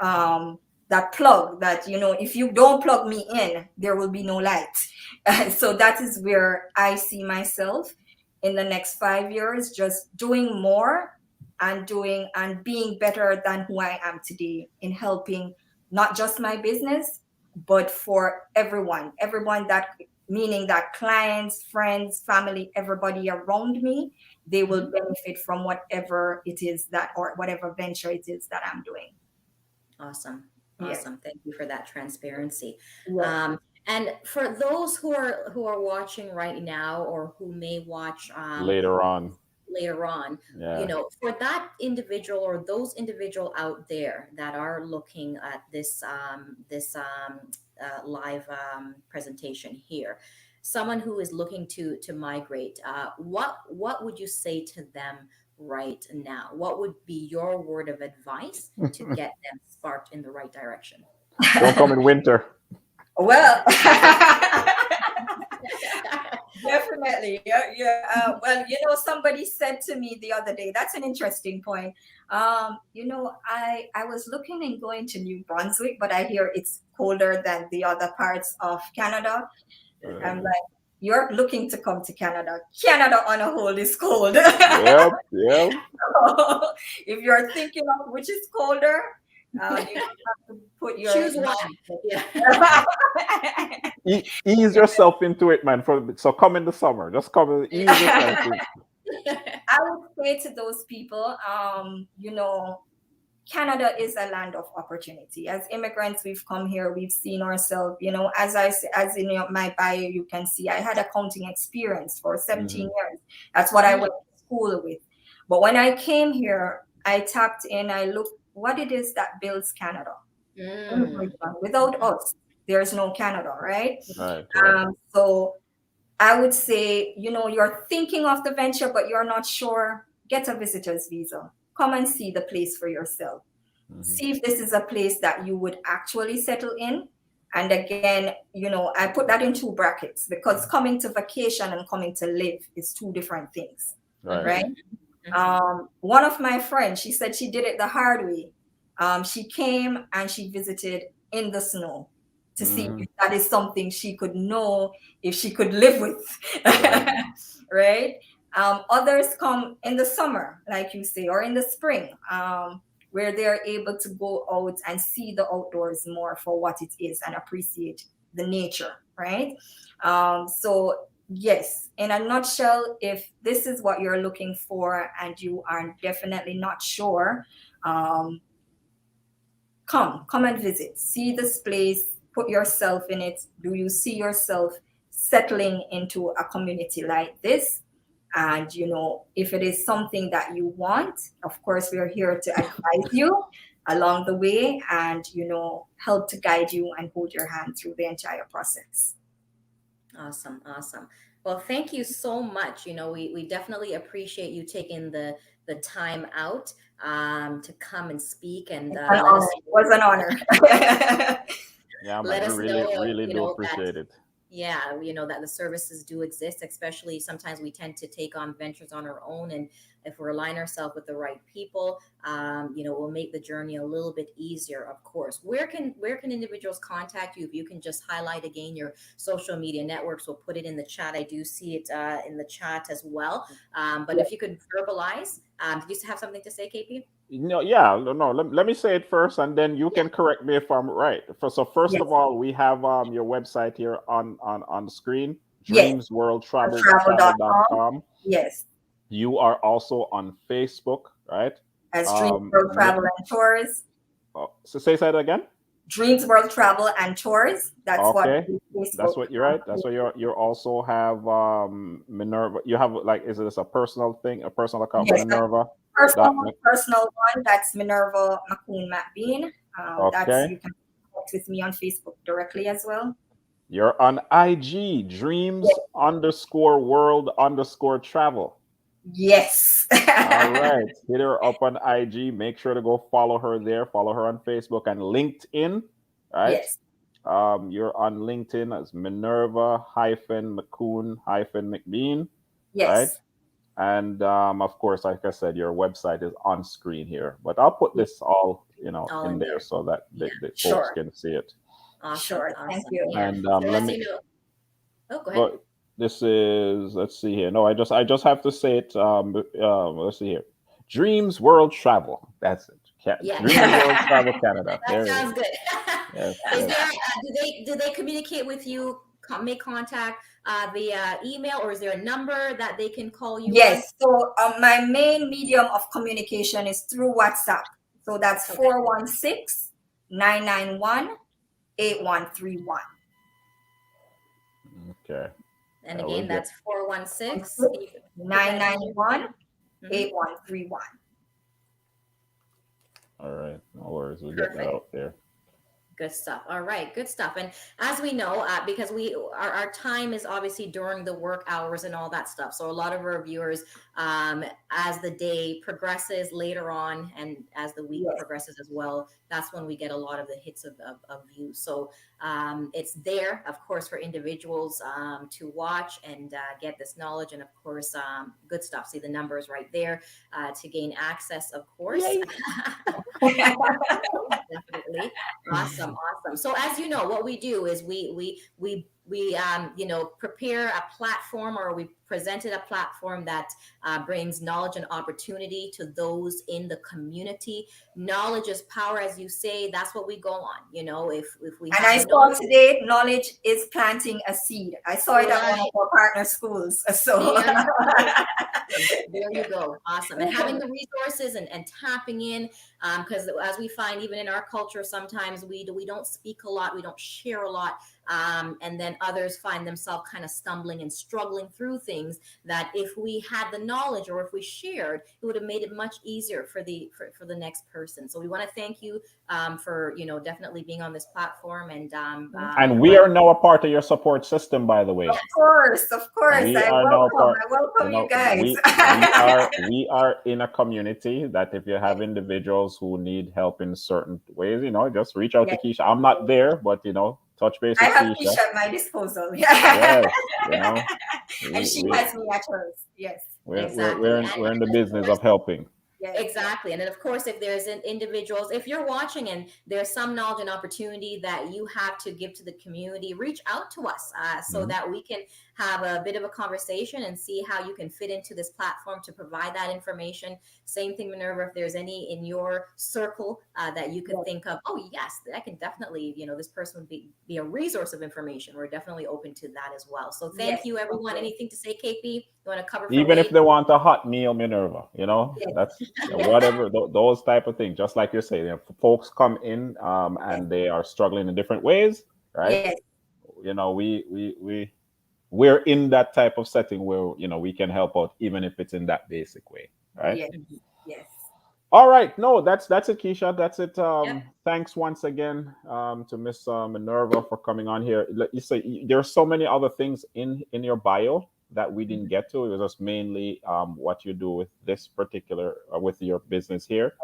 um, that plug that, if you don't plug me in, there will be no light. So that is where I see myself in the next 5 years, just doing more and doing and being better than who I am today in helping not just my business, but for everyone that, meaning that clients, friends, family, everybody around me, they will
Mhm.
benefit from whatever it is that, or whatever venture it is that I'm doing.
Awesome.
Yes.
Awesome. Thank you for that transparency.
Yes.
Um, and for those who are watching right now or who may watch
Later on.
later on,
Yeah.
for that individual or those individual out there that are looking at this live presentation here, someone who is looking to migrate, what would you say to them right now? What would be your word of advice to get them sparked in the right direction?
Don't come in winter.
Well, definitely. Yeah, yeah. Well, somebody said to me the other day, that's an interesting point. I was looking and going to New Brunswick, but I hear it's colder than the other parts of Canada. I'm
Uh,
like, you're looking to come to Canada. Canada on a whole is cold.
yep, yep.
If you're thinking of which is colder, you just have to put your
Choose one. Yeah.
Ease yourself into it, man. So come in the summer. Just come and ease yourself in.
I would say to those people, Canada is a land of opportunity. As immigrants, we've come here, we've seen ourselves, as in my bio, you can see I had accounting experience for 17
Hmm.
years. That's what I went to school with. But when I came here, I tapped in, I looked what it is that builds Canada.
Mm.
Immigration. Without us, there's no Canada, right?
Right, right.
So I would say, you're thinking of the venture, but you're not sure. Get a visitor's visa. Come and see the place for yourself.
Hmm.
See if this is a place that you would actually settle in. And again, I put that in two brackets because coming to vacation and coming to live is two different things,
Right.
right? One of my friends, she said she did it the hard way. She came and she visited in the snow to see
Mhm.
if that is something she could know if she could live with,
Right.
right? Others come in the summer, like you say, or in the spring, where they're able to go out and see the outdoors more for what it is and appreciate the nature, right? So yes, in a nutshell, if this is what you're looking for and you are definitely not sure, um, come and visit. See this place, put yourself in it. Do you see yourself settling into a community like this? And if it is something that you want, of course, we're here to advise you along the way and help to guide you and hold your hand through the entire process.
Awesome, awesome. Well, thank you so much. We definitely appreciate you taking the time out to come and speak and
It's an
let
honor.
us
It was an honor.
Yeah, man.
let
We
us know,
really do
that
appreciate it.
yeah, that the services do exist. Especially sometimes we tend to take on ventures on our own, and if we align ourselves with the right people, we'll make the journey a little bit easier. Of course, where can individuals contact you? If you can just highlight again your social media networks, we'll put it in the chat. I do see it in the chat as well. But if you could verbalize, did you have something to say, KP?
No, yeah, no. Let me say it first, and then you
Yeah.
can correct me if I'm right. So first
Yes,
of all, we have your website here on the screen,
yes. Travel.com.
dreamsworldtravel.com.
Yes,
You are also on Facebook, right?
as Dreams World
Mi-
Travel and Tours.
so say that again.
Dreams World Travel and Tours. That's what
Okay,
the
that's
Facebook.
what you're right. That's what you also have Minerva. You have like, is this a personal thing, a personal account,
Yes, the
Minerva?
personal
Dot
one, personal one. That's Minerva McCoon McBean. That's
okay.
you can connect with me on Facebook directly as well.
You're on IG, dreams
Yes.
underscore world underscore travel.
Yes.
All right. Hit her up on IG. Make sure to go follow her there. Follow her on Facebook and LinkedIn. Right.
Yes.
You're on LinkedIn as Minerva hyphen McCoon hyphen McBean. Right.
Yes.
And of course, like I said, your website is on screen here. But I'll put this all
All
in
in
there
there.
so that
Yeah.
the folks
Sure.
can see it.
Awesome,
Sure. Thank
awesome.
you.
Yeah.
And
So
let
as
me
you know, oh, go ahead.
go. This is, let's see here. No, I just have to say it. Let's see here. Dreams World Travel. That's it.
Yeah.
Dreams World Travel Canada.
That
There it is.
sounds good.
Yes,
Is
yes.
there do they communicate with you, make contact via email, or is there a number that they can call you on?
Yes. So my main medium of communication is through WhatsApp. So that's
Okay.
416-991-8131.
Okay.
And
We'll
again,
get.
that's 416. Can you put that again?
991-8131.
All right. No worries. We'll get that
Perfect.
out there.
Good stuff. All right, good stuff. And as we know, because our time is obviously during the work hours and all that stuff. So a lot of our viewers, as the day progresses later on, and as the week
Yes.
progresses as well, that's when we get a lot of the hits of views. So it's there, of course, for individuals to watch and get this knowledge, and of course, good stuff. See the numbers right there to gain access, of course.
Yay.
Definitely. Awesome, awesome. So as you know, what we do is we prepare a platform, or we presented a platform that brings knowledge and opportunity to those in the community. Knowledge is power, as you say. That's what we go on. If we
And
have
I
the
saw
knowledge,
today, knowledge is planting a seed. I saw it at one of
right
our partner schools. So
there you go. There you go. Awesome. And having the resources and tapping in, because as we find, even in our culture, sometimes we don't speak a lot, we don't share a lot, and then others find themselves kind of stumbling and struggling through things that if we had the knowledge, or if we shared, it would have made it much easier for the next person. So we want to thank you for definitely being on this platform, and
And we are now a part of your support system, by the way.
of course,
We
I
are now
welcome,
part.
I welcome you guys.
We are in a community that if you have individuals who need help in certain ways, just reach out to
Yes,
Keisha. I'm not there, but touch base
I
with
have
Keisha.
Keisha at my disposal.
Yes, you know,
And she
we
has me at hers. Yes.
Exactly.
we're in the
And of
business
course,
of helping.
Yes.
exactly. And then, of course, if there's individuals, if you're watching and there's some knowledge and opportunity that you have to give to the community, reach out to us so
Mhm.
that we can have a bit of a conversation and see how you can fit into this platform to provide that information. Same thing, Minerva, if there's any in your circle that you could
Yes.
think of, oh, yes, I can definitely, this person would be a resource of information. We're definitely open to that as well. So thank
Yes.
you, everyone.
Okay.
Anything to say, KP? You want to cover for
Even if
Wade?
they want a hot meal, Minerva,
Yes.
that's
Yes.
whatever those type of things. Just like you're saying, folks come in
Yes.
and they are struggling in different ways, right?
Yes.
We're in that type of setting where we can help out, even if it's in that basic way, right?
Yes. Yes.
All right, no, that's it, Keisha. That's it.
Yep.
Thanks once again to Miss Minerva for coming on here. You say there's so many other things in your bio that we didn't get to. It was just mainly what you do with this particular with your business here.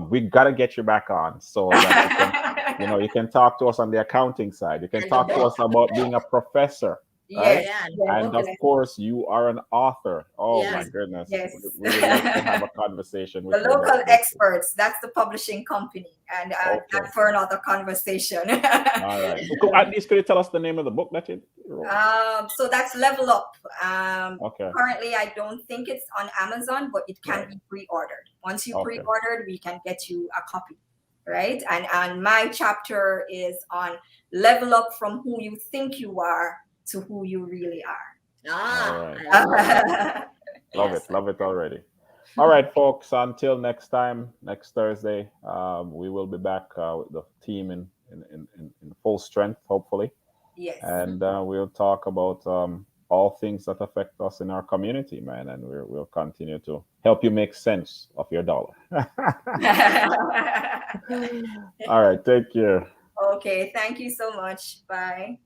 We gotta get you back on so that you can talk to us on the accounting side. You can
And the
talk to
book.
us about being a professor, right?
Yes.
Yeah, and the
Yes.
And
book
of
is
course, you are an author. Oh my
yes.
goodness.
Yes.
We would like to have a conversation
The
with you
local
about this.
experts. That's the publishing company, and
Okay.
that's for another conversation.
All right. At least could you tell us the name of the book that you wrote?
So that's Level Up.
Okay.
Currently, I don't think it's on Amazon, but it can
Right.
be pre-ordered. Once you
Okay.
pre-ordered, we can get you a copy, right? And my chapter is on level up from who you think you are to who you really are.
All right.
I love it.
Love
Yes.
it. Love it already. All right, folks. Until next time, next Thursday, we will be back with the team in full strength, hopefully.
Yes.
And we'll talk about all things that affect us in our community, man. And we'll continue to help you make sense of your dollar. All right. Take care.
Okay. Thank you so much. Bye.